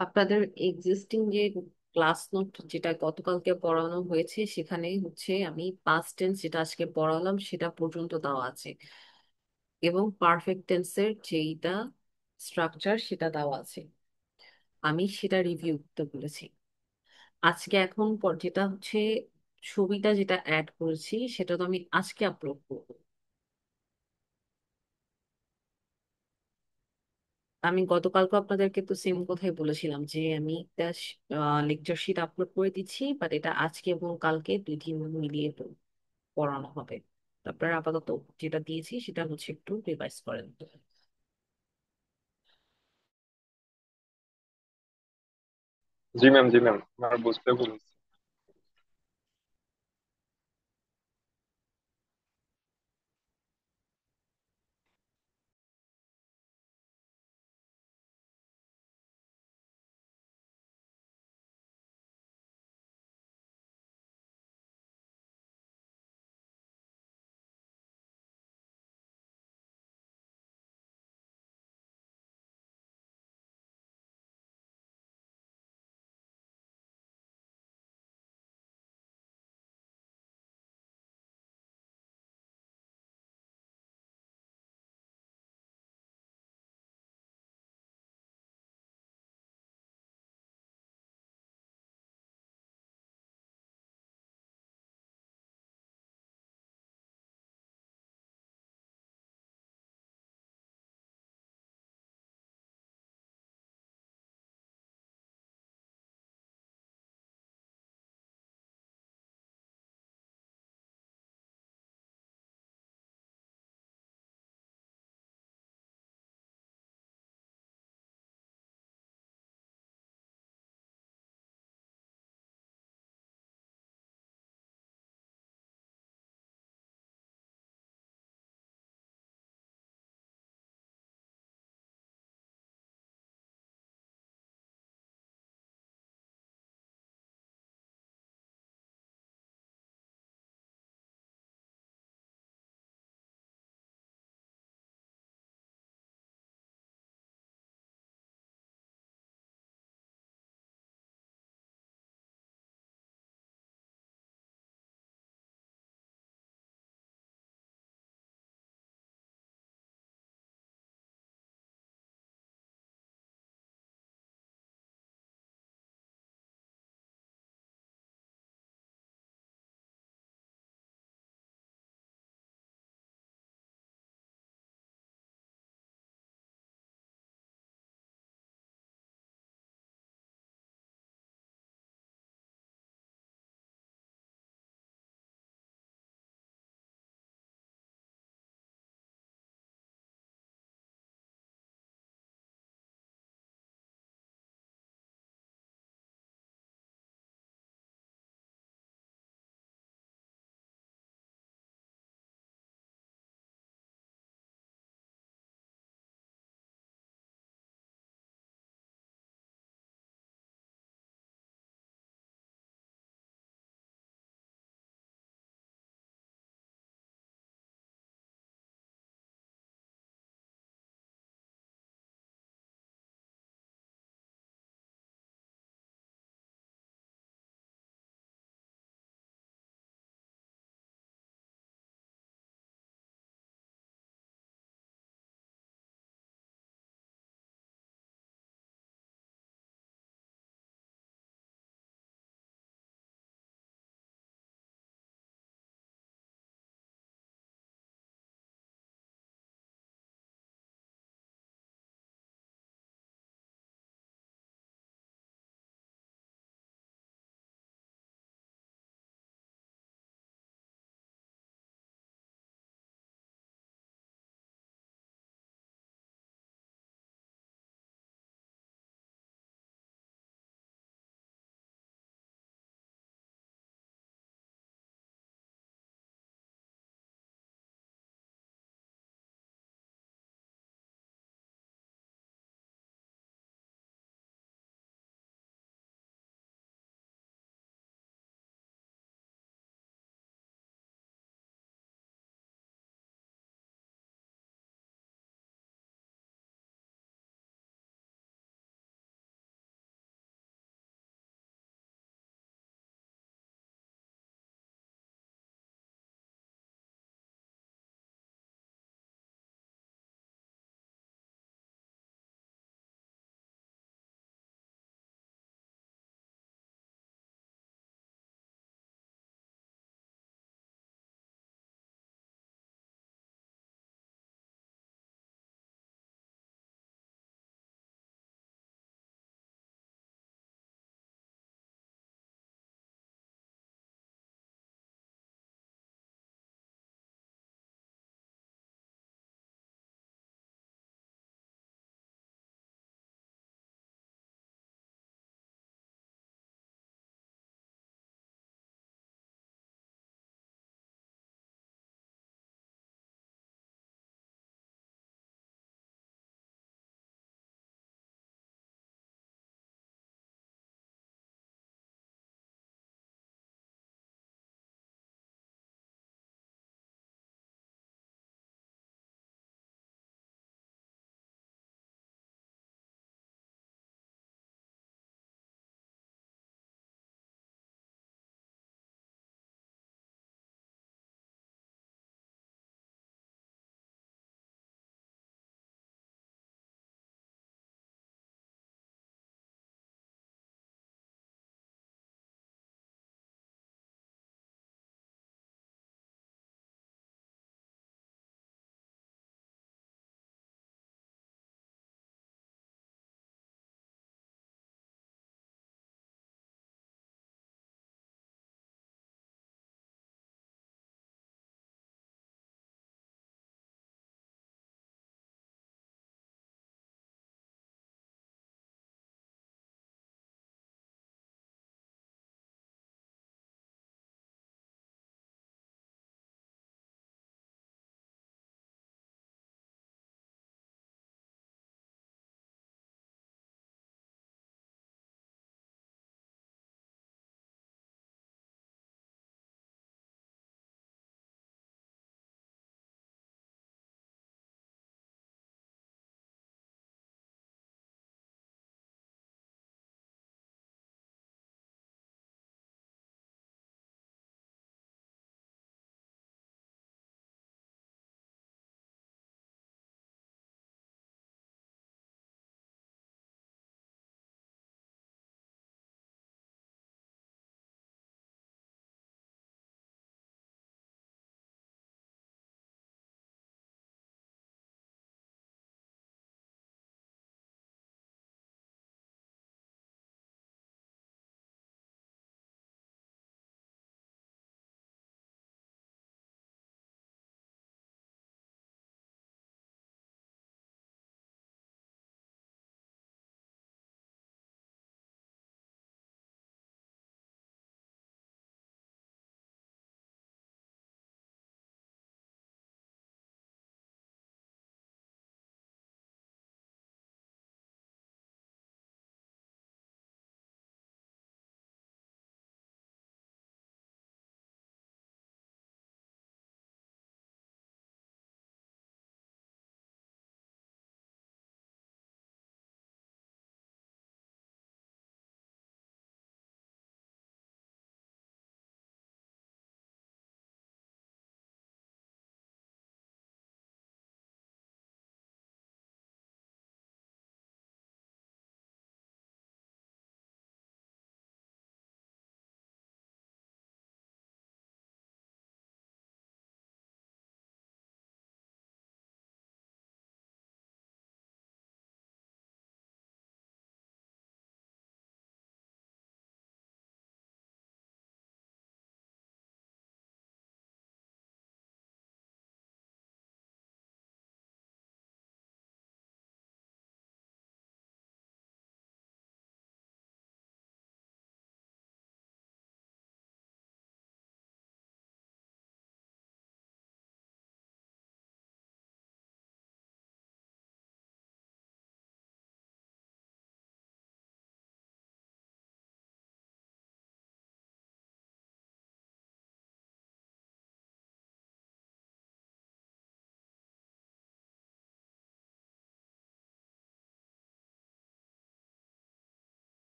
আপনাদের এক্সিস্টিং যে ক্লাস নোট যেটা গতকালকে পড়ানো হয়েছে সেখানে হচ্ছে আমি পাস্ট টেন্স যেটা আজকে পড়ালাম সেটা পর্যন্ত দেওয়া আছে, এবং পারফেক্ট টেন্সের যেইটা স্ট্রাকচার সেটা দেওয়া আছে। আমি সেটা রিভিউ করতে বলেছি আজকে। এখন যেটা হচ্ছে ছবিটা যেটা অ্যাড করেছি সেটা তো আমি আজকে আপলোড করবো। আমি গতকালকে আপনাদেরকে তো সেম কথাই বলেছিলাম যে আমি একটা লেকচার শিট আপলোড করে দিচ্ছি, বাট এটা আজকে এবং কালকে 2 দিন মিলিয়ে পড়ানো হবে। তারপরে আপাতত যেটা দিয়েছি সেটা হচ্ছে একটু রিভাইজ করেন। জি ম্যাম, আমার বুঝতে ভুল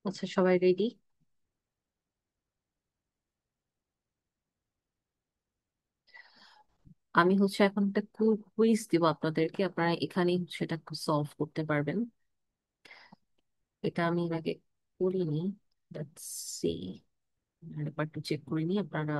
আচ্ছা, সবাই রেডি? আমি এখন একটা কুইজ দিব আপনাদেরকে, আপনারা এখানেই সেটা সলভ করতে পারবেন। এটা আমি এর আগে করিনি। লেটস সি, আরেকবার একটু চেক করে নিই আপনারা।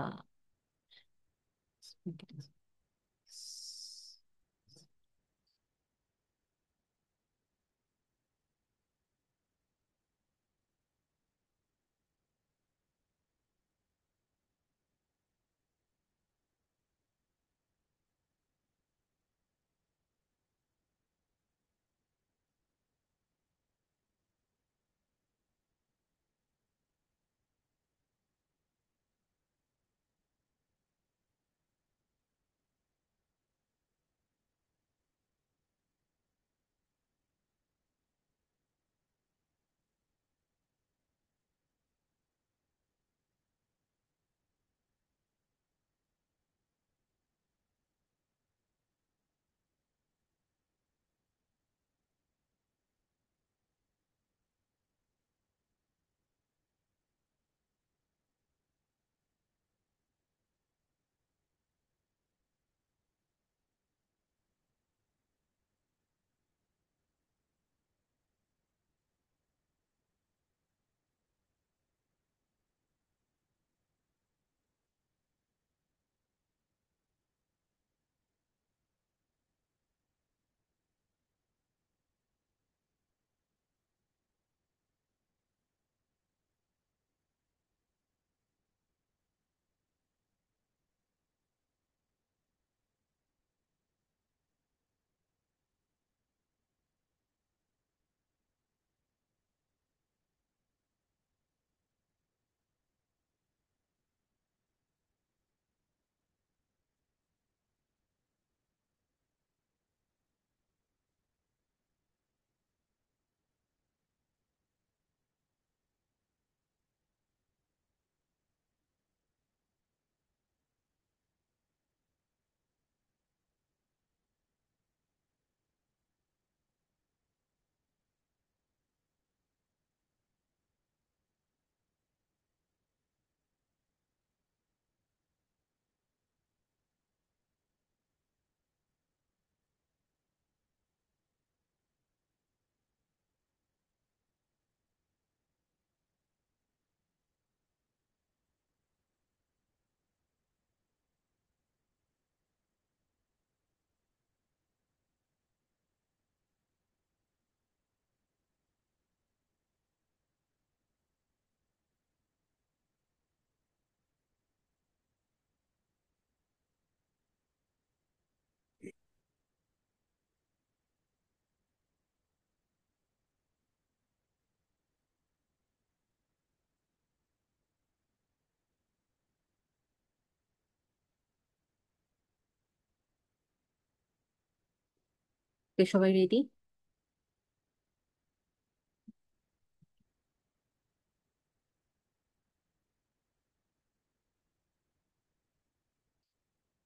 সবাই রেডি?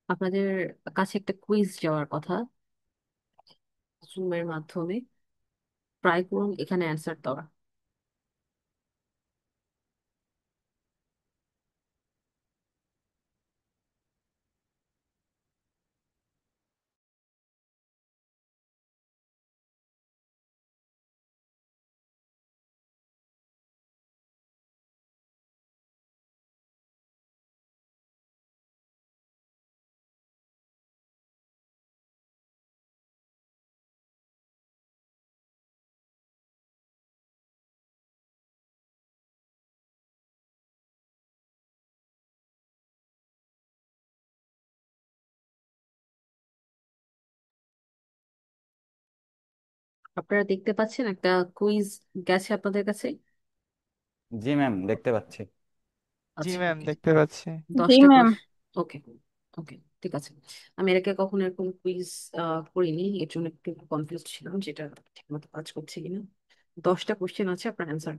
আপনাদের কাছে একটা কুইজ যাওয়ার কথা জুমের মাধ্যমে। ট্রাই করুন এখানে অ্যান্সার দেওয়ার। আপনারা দেখতে পাচ্ছেন একটা কুইজ গেছে আপনাদের কাছে। জি ম্যাম, দেখতে পাচ্ছি। জি আচ্ছা, ম্যাম, ওকে। দেখতে পাচ্ছি। জি 10টা ম্যাম। কোশ্চেন। ওকে, ওকে, ঠিক আছে। আমি এর আগে কখনো এরকম কুইজ করিনি, এর জন্য একটু কনফিউজ ছিলাম যেটা ঠিকমতো কাজ করছে কিনা। 10টা কোশ্চেন আছে, আপনার অ্যান্সার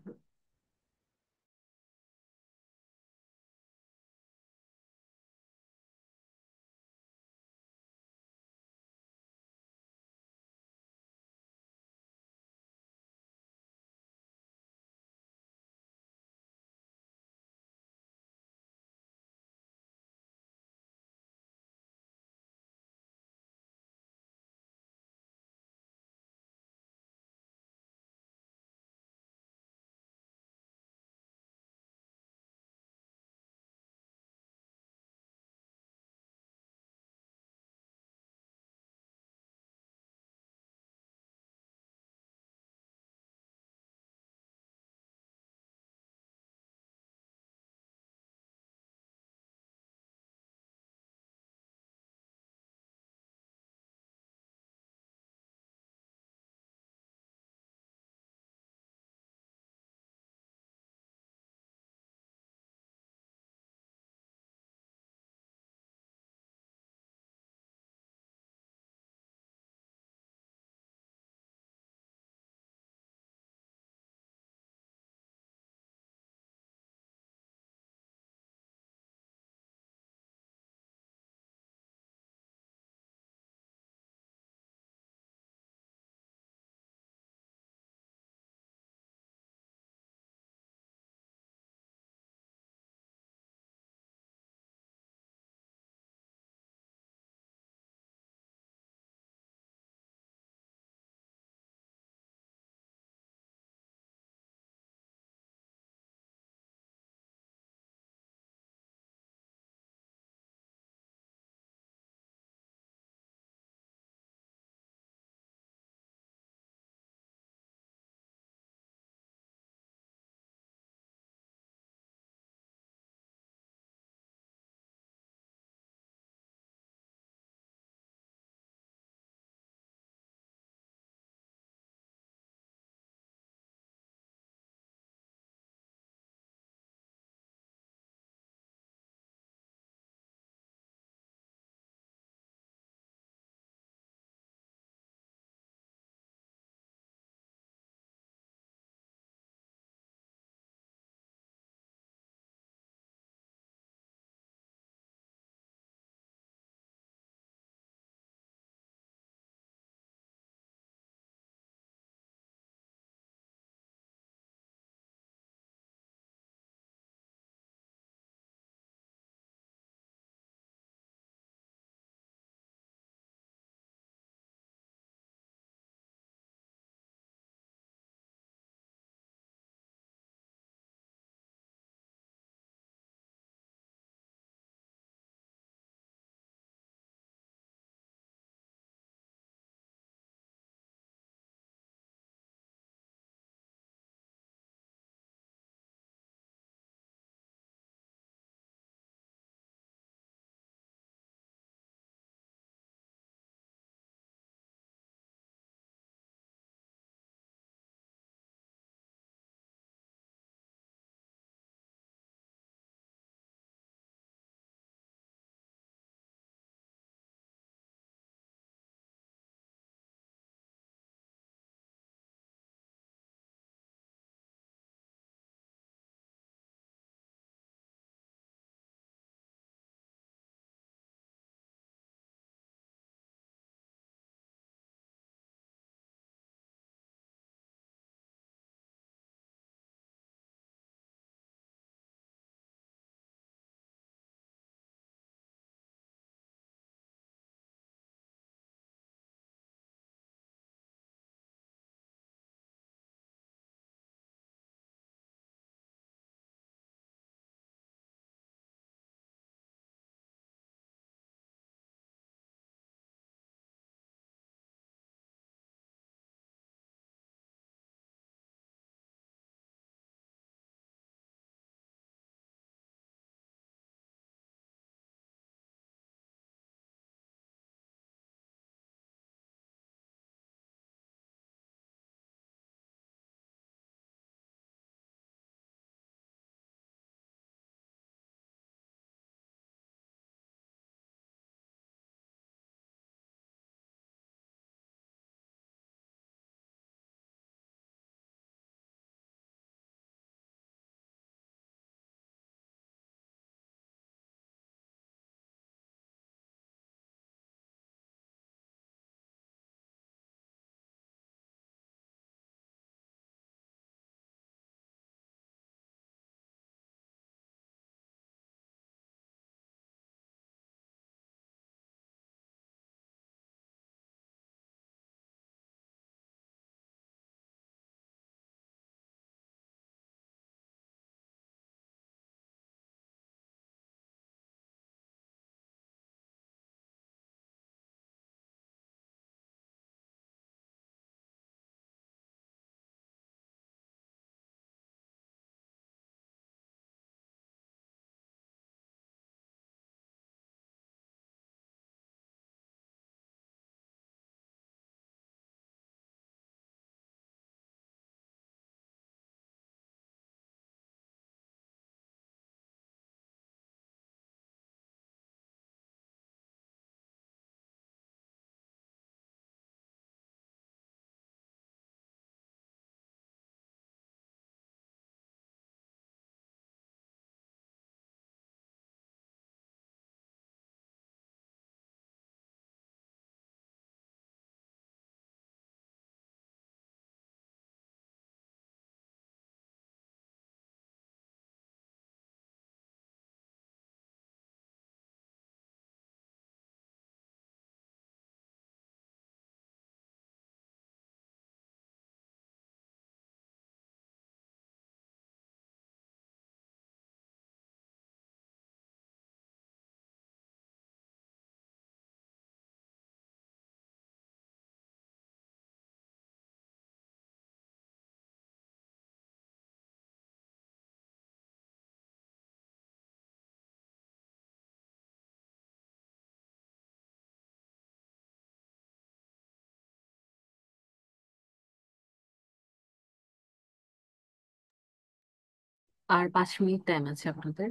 আর 5 মিনিট টাইম আছে আপনাদের।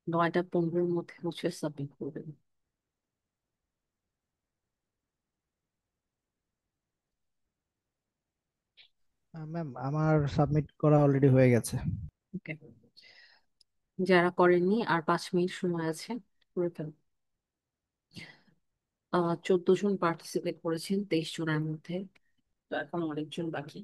9টা 15-এর মধ্যে হচ্ছে সাবমিট করবেন। ম্যাম আমার সাবমিট করা অলরেডি হয়ে গেছে। ওকে, যারা করেননি আর 5 মিনিট সময় আছে, করে ফেলুন। 14 জন পার্টিসিপেট করেছেন 23 জনের মধ্যে, তো এখন অনেকজন বাকি।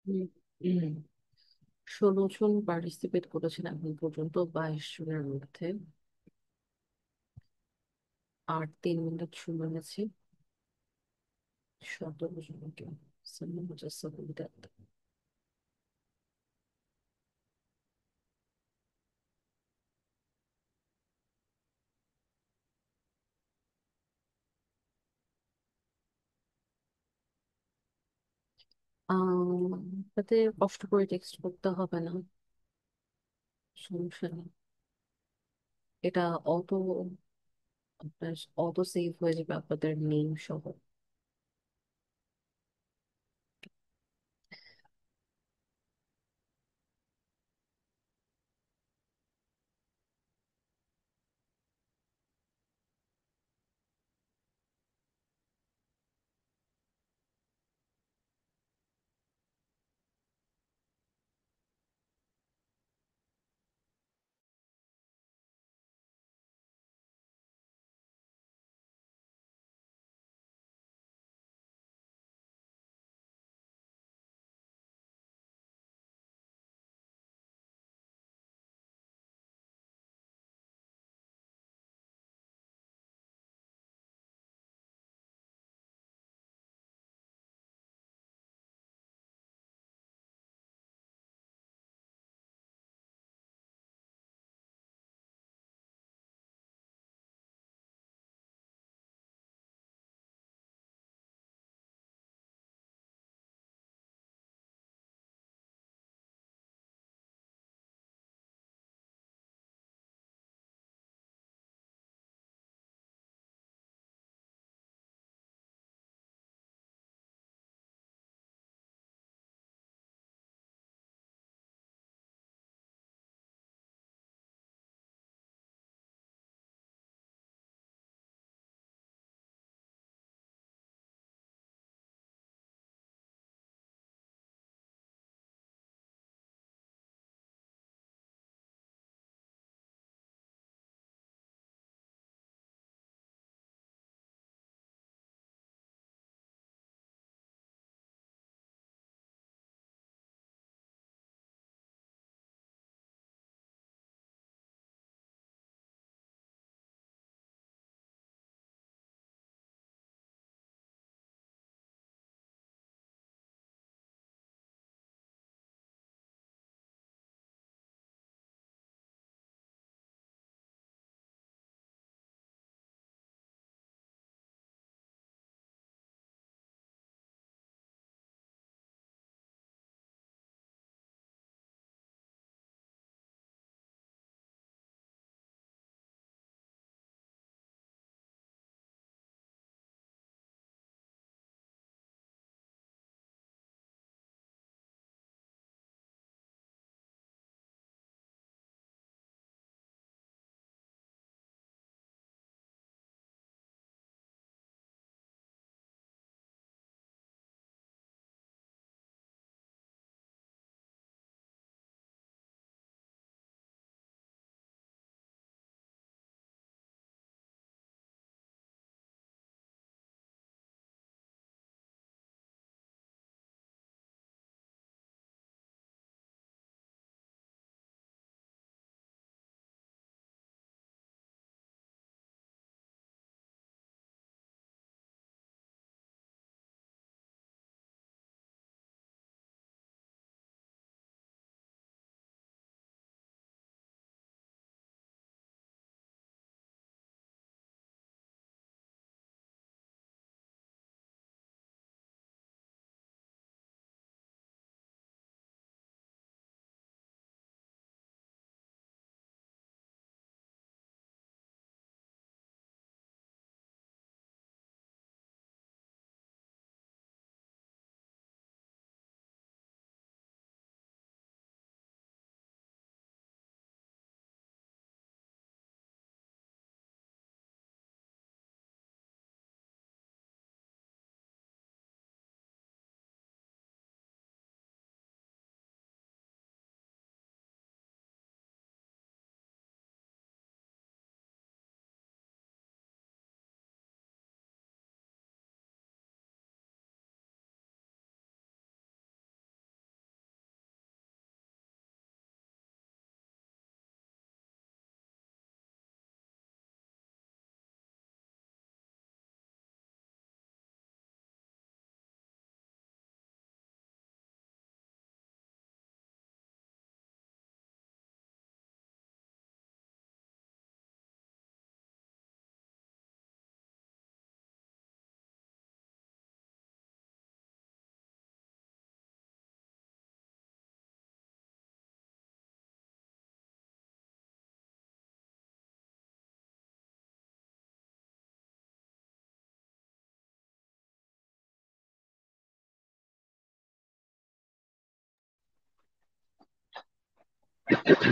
উম, উম, 16 জন পার্টিসিপেট করেছেন এখন পর্যন্ত 22 জনের মধ্যে। আর 3 মিনিট সময় আছে। 17 জনকে সাবমিট। তাতে কষ্ট করে টেক্সট করতে হবে না, সমস্যা নেই। এটা অটো, আপনার অটো সেভ হয়ে যাবে আপনাদের নেম সহ।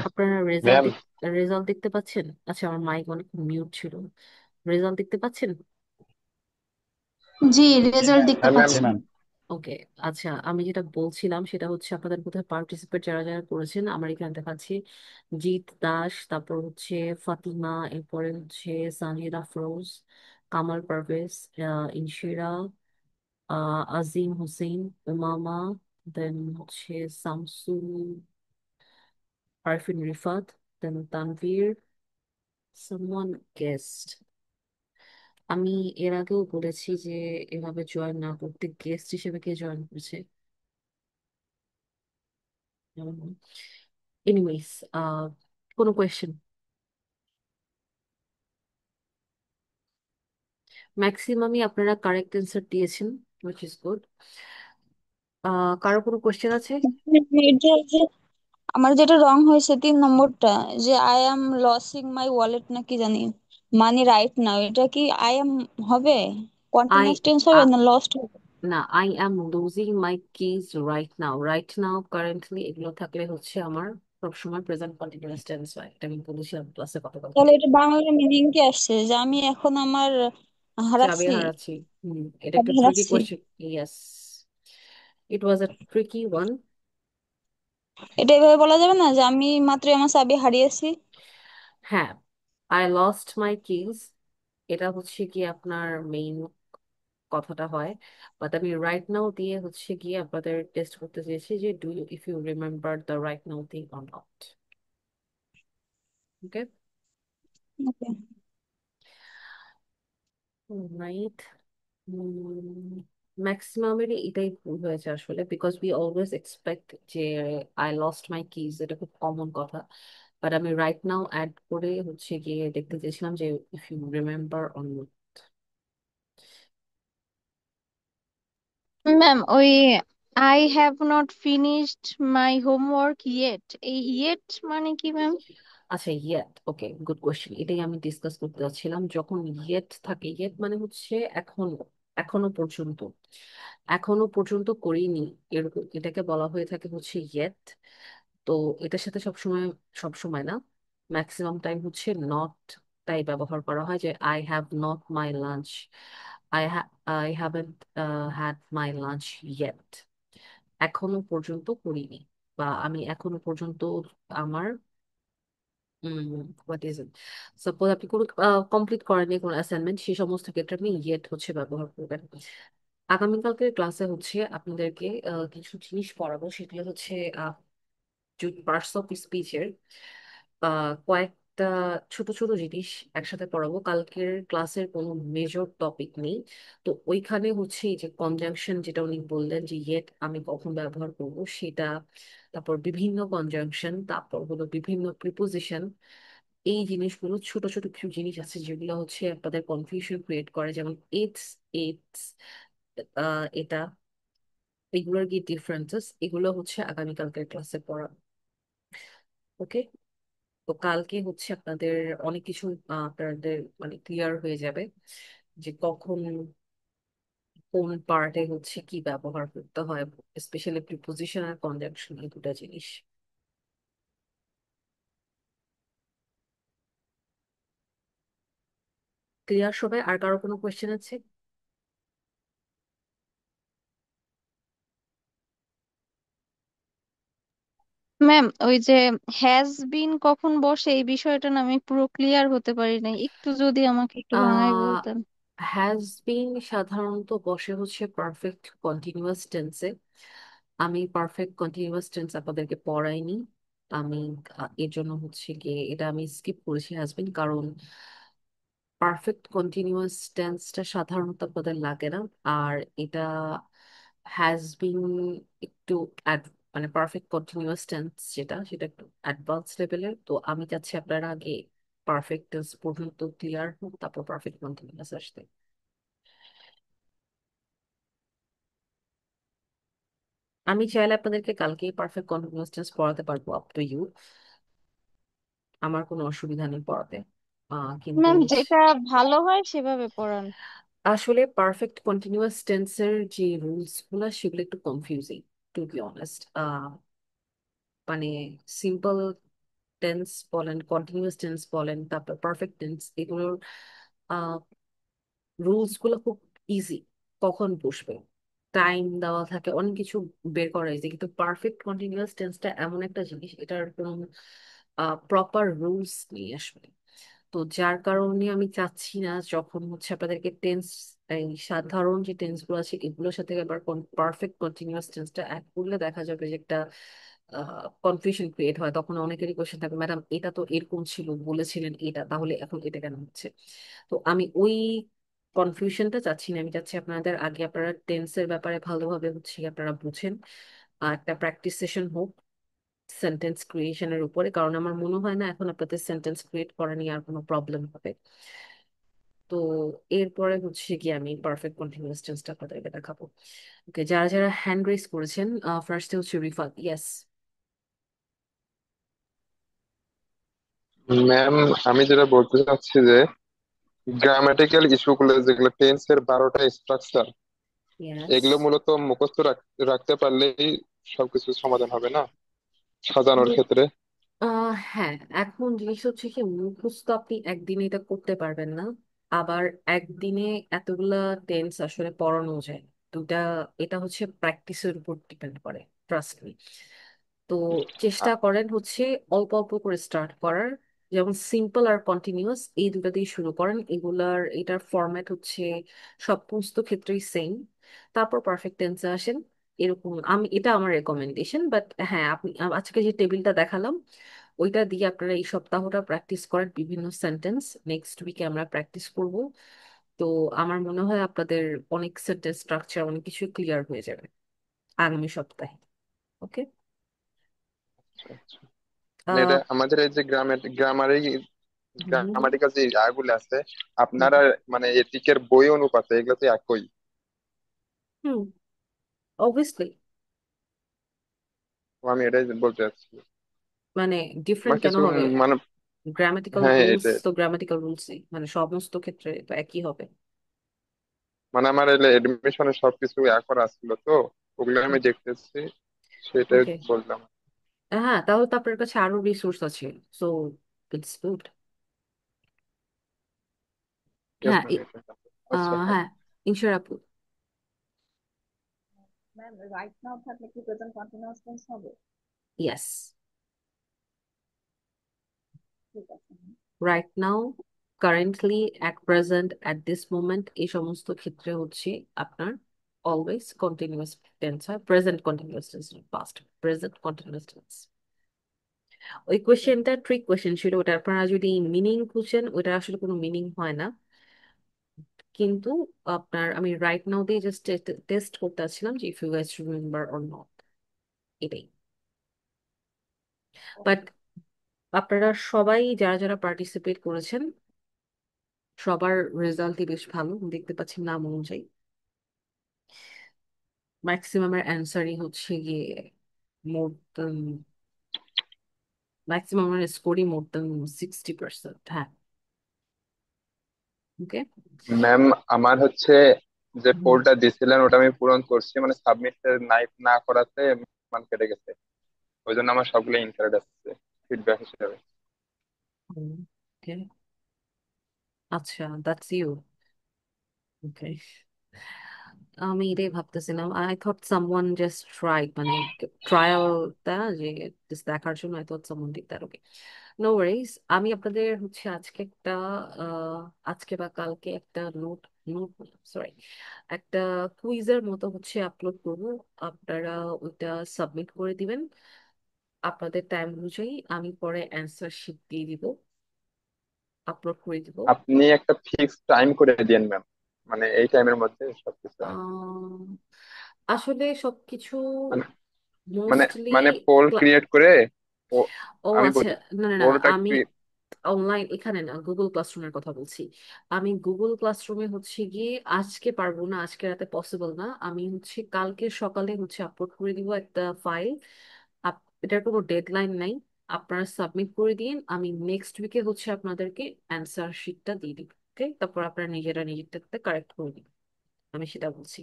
আপনারা ম্যাম, রেজাল্ট দেখতে পাচ্ছেন? আচ্ছা, আমার মাইক অনেক মিউট ছিল। রেজাল্ট দেখতে পাচ্ছেন? জি, রেজাল্ট দেখতে হ্যাঁ ম্যাম, জি পাচ্ছি। ম্যাম। ওকে। আচ্ছা, আমি যেটা বলছিলাম সেটা হচ্ছে আপনাদের কোথায় পার্টিসিপেট যারা যারা করেছেন আমার এখানে দেখাচ্ছি জিৎ দাস, তারপর হচ্ছে ফাতিমা, এরপরে হচ্ছে সানিরা আফরোজ, কামাল পারভেজ, ইনশিরা, আজিম হোসেন, উমামা, দেন হচ্ছে শামসুল, আরফিন রিফাত, দেন তানভীর, সামওয়ান গেস্ট। আমি এর আগেও বলেছি যে এভাবে জয়েন না করতে, গেস্ট হিসেবে কে জয়েন করেছে? এনিওয়েজ, কোনো কোয়েশ্চেন? ম্যাক্সিমামই আপনারা কারেক্ট অ্যান্সার দিয়েছেন, উইচ ইজ গুড। কারো কোনো কোয়েশ্চেন আছে? এটা যে আমার যেটা রং হয়েছে 3 নম্বরটা, যে I am losing my wallet নাকি জানি, মানি রাইট নাও, এটা কি আই অ্যাম হবে, আই কন্টিনিউয়াস টেন্স হবে না লস্ট হবে? না, I am losing my keys right now. Right now, currently, এগুলো থাকলে হচ্ছে আমার সবসময় প্রেজেন্ট কন্টিনিউয়াস টেন্স হয়। এটা আমি বলেছিলাম ক্লাসে গতকাল তাহলে থেকে। এটা বাংলা মিনিং কি আসছে, যে আমি এখন আমার চাবি হারাচ্ছি, হারাচ্ছি। এটা চাবি একটা ট্রিকি হারাচ্ছি? কোয়েশ্চেন। ইয়েস, ইট ওয়াজ আ ট্রিকি ওয়ান। এটা এভাবে বলা যাবে না যে আমি মাত্র আমার চাবি হারিয়েছি? হ্যাঁ, আই লস্ট মাই কিজ, এটা হচ্ছে কি আপনার মেইন কথাটা হয়। বাট আমি রাইট নাও দিয়ে হচ্ছে গিয়ে আপনাদের টেস্ট করতে চেয়েছি যে do you, if you remember the right now thing or not. Okay, okay. Right. ম্যাক্সিমামেরই এটাই ভুল হয়েছে আসলে, বিকজ উই অলওয়েজ এক্সপেক্ট যে আই লস্ট মাই কিজ, এটা খুব কমন কথা। বাট আমি রাইট নাও অ্যাড করে হচ্ছে গিয়ে দেখতে চেয়েছিলাম যে if you remember on not. Ma'am, ওই I have not finished my homework yet, এই ইয়েট মানে কি ম্যাম? আচ্ছা, ইয়েট, ওকে, গুড কোয়েশ্চেন। এটাই আমি ডিসকাস করতে যাচ্ছিলাম। যখন ইয়েট থাকে, ইয়েট মানে হচ্ছে এখনো, এখনো পর্যন্ত, এখনো পর্যন্ত করিনি, এরকম এটাকে বলা হয়ে থাকে হচ্ছে ইয়েট। তো এটার সাথে সবসময়, সবসময় না, ম্যাক্সিমাম টাইম হচ্ছে নট টাই ব্যবহার করা হয়, যে I have not my lunch, I I haven't had my lunch yet, এখনো পর্যন্ত করিনি, বা আমি এখনো পর্যন্ত আমার হোয়াট ইজ ইট, সাপোজ আপনি কোনো কমপ্লিট করেনি কোনো অ্যাসাইনমেন্ট, সেই সমস্ত ক্ষেত্রে আপনি ইয়েট হচ্ছে ব্যবহার করবেন। আগামীকালকের ক্লাসে হচ্ছে আপনাদেরকে কিছু জিনিস পড়াবো, সেগুলো হচ্ছে পার্টস অফ স্পিচের কয়েকটা ছোট ছোট জিনিস একসাথে পড়াবো। কালকের ক্লাসের কোনো মেজর টপিক নেই। তো ওইখানে হচ্ছে এই যে কনজাংশন, যেটা উনি বললেন যে ইয়েট আমি কখন ব্যবহার করব সেটা, তারপর বিভিন্ন কনজাংশন, তারপর হলো বিভিন্ন প্রিপোজিশন, এই জিনিসগুলো, ছোট ছোট কিছু জিনিস আছে যেগুলো হচ্ছে আপনাদের কনফিউশন ক্রিয়েট করে, যেমন ইটস, ইটস, এটা, এগুলোর কি ডিফারেন্সেস, এগুলো হচ্ছে আগামীকালকের ক্লাসে পড়া। ওকে, তো কালকে হচ্ছে আপনাদের অনেক কিছু আপনাদের মানে ক্লিয়ার হয়ে যাবে, যে কখন কোন পার্টে হচ্ছে কি ব্যবহার করতে হয়, স্পেশালি প্রিপোজিশন আর কনজাংশন, এই দুটা জিনিস। ক্লিয়ার সবাই? আর কারো কোনো কোয়েশ্চেন আছে? ম্যাম, ওই যে হ্যাজ বিন কখন বসে এই বিষয়টা না আমি পুরো ক্লিয়ার হতে পারি নাই, একটু যদি আমাকে একটু ভাঙাই বলতেন। হ্যাজ বিন সাধারণত বসে হচ্ছে পারফেক্ট কন্টিনিউয়াস টেন্সে। আমি পারফেক্ট কন্টিনিউয়াস টেন্স আপনাদেরকে পড়াইনি। আমি এর জন্য হচ্ছে গিয়ে এটা আমি স্কিপ করেছি হ্যাজ বিন, কারণ পারফেক্ট কন্টিনিউয়াস টেন্সটা সাধারণত আপনাদের লাগে না। আর এটা হ্যাজ বিন একটু মানে পারফেক্ট কন্টিনিউয়াস টেন্স যেটা, সেটা একটু অ্যাডভান্স লেভেলের। তো আমি চাচ্ছি আপনারা আগে পারফেক্ট টেন্স পর্যন্ত ক্লিয়ার হোক, তারপর পারফেক্ট কন্টিনিউয়াস আসতে। আমি চাইলে আপনাদেরকে কালকে পারফেক্ট কন্টিনিউয়াস টেন্স পড়াতে পারবো, আপ টু ইউ, আমার কোনো অসুবিধা নেই পড়াতে। কিন্তু ম্যাম, যেটা ভালো হয় সেভাবে পড়ান। আসলে পারফেক্ট কন্টিনিউয়াস টেন্সের যে রুলস গুলো সেগুলো একটু কনফিউজিং, টু বি অনেস্ট। মানে সিম্পল টেন্স বলেন, কন্টিনিউয়াস টেন্স বলেন, তারপর পারফেক্ট টেন্স, এগুলোর রুলস গুলো খুব ইজি। কখন বসবে, টাইম দেওয়া থাকে, অনেক কিছু বের করা যায়, কিন্তু পারফেক্ট কন্টিনিউয়াস টেন্সটা এমন একটা জিনিস, এটার কোনো প্রপার রুলস নেই আসলে। তো যার কারণে আমি চাচ্ছি না যখন হচ্ছে আপনাদেরকে টেন্স, এই সাধারণ যে টেন্স গুলো আছে এগুলোর সাথে আবার পারফেক্ট কন্টিনিউয়াস টেন্সটা অ্যাড করলে দেখা যাবে যে একটা কনফিউশন ক্রিয়েট হয়। তখন অনেকেরই কোয়েশ্চেন থাকে, ম্যাডাম এটা তো এরকম ছিল, বলেছিলেন এটা, তাহলে এখন এটা কেন হচ্ছে? তো আমি ওই কনফিউশনটা চাচ্ছি না। আমি চাচ্ছি আপনাদের আগে আপনারা টেন্সের ব্যাপারে ভালোভাবে হচ্ছে আপনারা বুঝেন, একটা প্র্যাকটিস সেশন হোক সেন্টেন্স ক্রিয়েশনের উপরে, কারণ আমার মনে হয় না এখন আপনাদের সেন্টেন্স ক্রিয়েট করা নিয়ে আর কোনো প্রবলেম হবে। তো এরপরে হচ্ছে কি আমি পারফেক্ট কন্টিনিউয়াস টেন্সটা আপনাদেরকে দেখাবো। ওকে, যারা যারা হ্যান্ড রেজ করেছেন, ফার্স্টে হচ্ছে রিফাত, ইয়েস। ম্যাম, আমি যেটা বলতে চাচ্ছি যে গ্রামাটিক্যাল ইস্যুগুলো যেগুলো টেন্সের 12টা স্ট্রাকচার, ইয়েস। এগুলো মূলত মুখস্থ রাখতে পারলেই সবকিছু সমাধান হবে না সাজানোর ক্ষেত্রে? হ্যাঁ, এখন জিনিস হচ্ছে কি, মুখস্থ আপনি একদিনে এটা করতে পারবেন না। আবার একদিনে এতগুলা টেন্স আসলে পড়ানো যায় দুটা, এটা হচ্ছে প্র্যাকটিসের উপর ডিপেন্ড করে, ট্রাস্ট মি। তো চেষ্টা করেন হচ্ছে অল্প অল্প করে স্টার্ট করার, যেমন সিম্পল আর কন্টিনিউয়াস এই দুটা দিয়ে শুরু করেন। এগুলার এটার ফরম্যাট হচ্ছে সমস্ত ক্ষেত্রেই সেম, তারপর পারফেক্ট টেন্সে আসেন। এরকম আমি, এটা আমার রেকমেন্ডেশন। বাট হ্যাঁ, আপনি আজকে যে টেবিলটা দেখালাম ওইটা দিয়ে আপনারা এই সপ্তাহটা প্র্যাকটিস করেন বিভিন্ন সেন্টেন্স, নেক্সট উইকে আমরা প্র্যাকটিস করব। তো আমার মনে হয় আপনাদের অনেক সেন্টেন্স স্ট্রাকচার অনেক কিছু ক্লিয়ার হয়ে যাবে আগামী সপ্তাহে। ওকে। আচ্ছা, আচ্ছা। মানে এটা আমাদের এই যে গ্রামাটিক্যাল যে ইয়াগুলো আছে, আপনারা মানে এটিকের বই অনুপাতে এগুলো তো একই। হুম, অবভিয়াসলি। তো আমি এটাই বলতে চাচ্ছি। মানে আমার ডিফারেন্ট কেন কিছু হবে? মানে, গ্রামাটিক্যাল হ্যাঁ রুলস এটা তো গ্রামাটিক্যাল রুলসই, মানে সমস্ত ক্ষেত্রে তো একই হবে। মানে আমার এডমিশনের সবকিছু করা ছিল তো, ওগুলো আমি দেখতেছি, সেটাই ওকে। বললাম। হ্যাঁ, তাহলে তো আপনার কাছে আরো রিসোর্স আছে, সো ইটস গুড। ইয়েস হ্যাঁ ম্যাম, এটা আচ্ছা। হ্যাঁ, ইনশিওর আপু। ম্যাম রাইট নাও থাকলে কি প্রেজেন্ট কন্টিনিউয়াস টেন্স হবে? ইয়েস। ঠিক আছে। Right now, currently, at present, at this moment, এই সমস্ত ক্ষেত্রে হচ্ছে আপনার অলওয়েজ কন্টিনিউয়াস টেন্স হয়, present continuous tense, past, present continuous tense. ওই কোয়েশ্চেনটা ট্রিক কোয়েশ্চেন ছিল, ওটা আপনারা যদি মিনিং খুঁজেন ওটা আসলে কোনো মিনিং হয় না। কিন্তু আপনার, আমি রাইট নাও দিয়ে জাস্ট টেস্ট করতে চাচ্ছিলাম যে if you guys remember or not, এটাই। বাট আপনারা সবাই যারা যারা পার্টিসিপেট করেছেন সবার রেজাল্টই বেশ ভালো দেখতে পাচ্ছি নাম অনুযায়ী। ম্যাক্সিমামের অ্যান্সারই হচ্ছে গিয়ে মোর দেন, ম্যাক্সিমামের স্কোরই মোর দেন 60%। হ্যাঁ। ওকে। ম্যাম, আমার হচ্ছে যে পোলটা দিছিলেন ওটা আমি পূরণ করছি, মানে সাবমিট না করাতে মান কেটে গেছে। ওই জন্য আমার সবগুলো ইনকারেক্ট আসছে ফিডব্যাক হিসেবে। ওকে, আচ্ছা, দ্যাটস ইউ। ওকে, আমি এটাই ভাবতেছিলাম, I thought someone just try, মানে ট্রায়ালটা যে just দেখার জন্য, I thought someone did that. Okay, no worries. আমি আপনাদের হচ্ছে আজকে একটা আহ, আজকে বা কালকে একটা নোট, নোট সরি, একটা কুইজের মতো হচ্ছে আপলোড করব। আপনারা ওইটা সাবমিট করে দিবেন আপনাদের টাইম অনুযায়ী। আমি পরে অ্যান্সার শিট দিয়ে দিব, আপলোড করে দিব। আপনি একটা ফিক্সড টাইম করে দিন ম্যাম, মানে এই টাইমের মধ্যে সবকিছু আহ, আসলে সবকিছু মানে মানে মোস্টলি, মানে পোল ক্রিয়েট করে ও, ও আমি আচ্ছা, বলি না না না, পোলটা আমি অনলাইন, এখানে না, গুগল ক্লাসরুমের কথা বলছি। আমি গুগল ক্লাসরুমে হচ্ছে গিয়ে আজকে পারবো না, আজকে রাতে পসিবল না, আমি হচ্ছে কালকে সকালে হচ্ছে আপলোড করে দিব একটা ফাইল। এটার কোনো ডেডলাইন নাই, আপনারা সাবমিট করে দিন, আমি নেক্সট উইকে হচ্ছে আপনাদেরকে অ্যান্সার শিটটা দিয়ে দিব। ওকে, তারপর আপনারা নিজেরা নিজেরটাতে কারেক্ট করে দিন, আমি সেটা বলছি।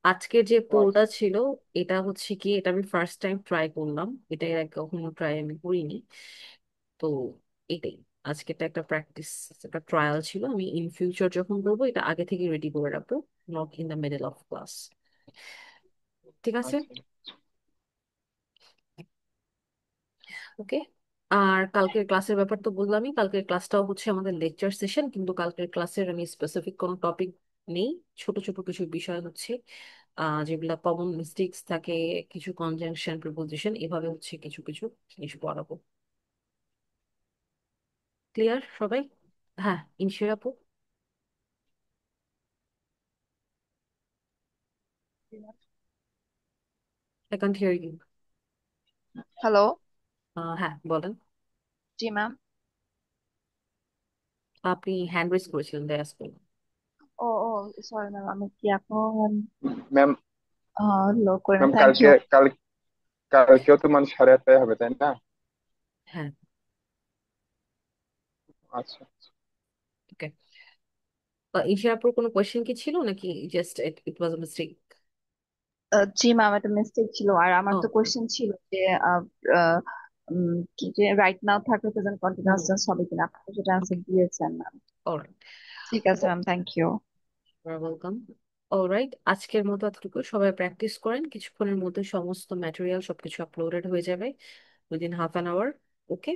আজকের যে আচ্ছা পোলটা ছিল, এটা হচ্ছে কি, এটা আমি ফার্স্ট টাইম ট্রাই করলাম, এটা এর আগে কখনো ট্রাই আমি করিনি। তো এটাই, আজকেরটা একটা প্র্যাকটিস, একটা ট্রায়াল ছিল। আমি ইন ফিউচার যখন করবো এটা আগে থেকে রেডি করে রাখবো, not in the middle of class. ঠিক আছে? আচ্ছা। ওকে। আর কালকের ক্লাসের ব্যাপার তো বললামই, কালকের ক্লাসটাও হচ্ছে আমাদের লেকচার সেশন, কিন্তু কালকের ক্লাসের আমি স্পেসিফিক কোনো টপিক নেই। ছোট ছোট কিছু বিষয় হচ্ছে যেগুলা কমন মিস্টেক্স থাকে, কিছু কনজাংশন প্রিপোজিশন, এভাবে হচ্ছে কিছু কিছু জিনিস পড়াবো। ক্লিয়ার সবাই? হ্যাঁ, ইনশিয়া আপু। I can't hear you. Hello. হ্যাঁ বলেন। জি ম্যাম। আপনি হ্যান্ড রেজ করেছিলেন, তাই আজকে। ও ও সরি ম্যাম, আমি কি এখন ম্যাম, লো করে না, ম্যাম থ্যাংক ইউ। কালকেও তো মানে 8:30টায় হবে তাই না? হ্যাঁ। আচ্ছা। ওকে। ইনশিয়া আপুর কোনো কোয়েশ্চেন কি ছিল নাকি just it was a mistake? G ma'am, একটা মিস্টেক ছিল। আর আমার ও। তো কোশ্চেন ছিল যে আহ, আহ, কি যে রাইট নাও থাকলে প্রেজেন্ট হুম। কন্টিনিউয়াস টেন্স হবে কিনা, আপনি সেটা ওকে। আনসার দিয়েছেন ম্যাম। অলরাইট। ঠিক আছে ma'am, thank you. Welcome. Alright, আজকের মতো এতটুকু, সবাই প্র্যাকটিস করেন, কিছুক্ষণের মধ্যে সমস্ত ম্যাটেরিয়াল সবকিছু আপলোডেড হয়ে যাবে within half an hour. Okay.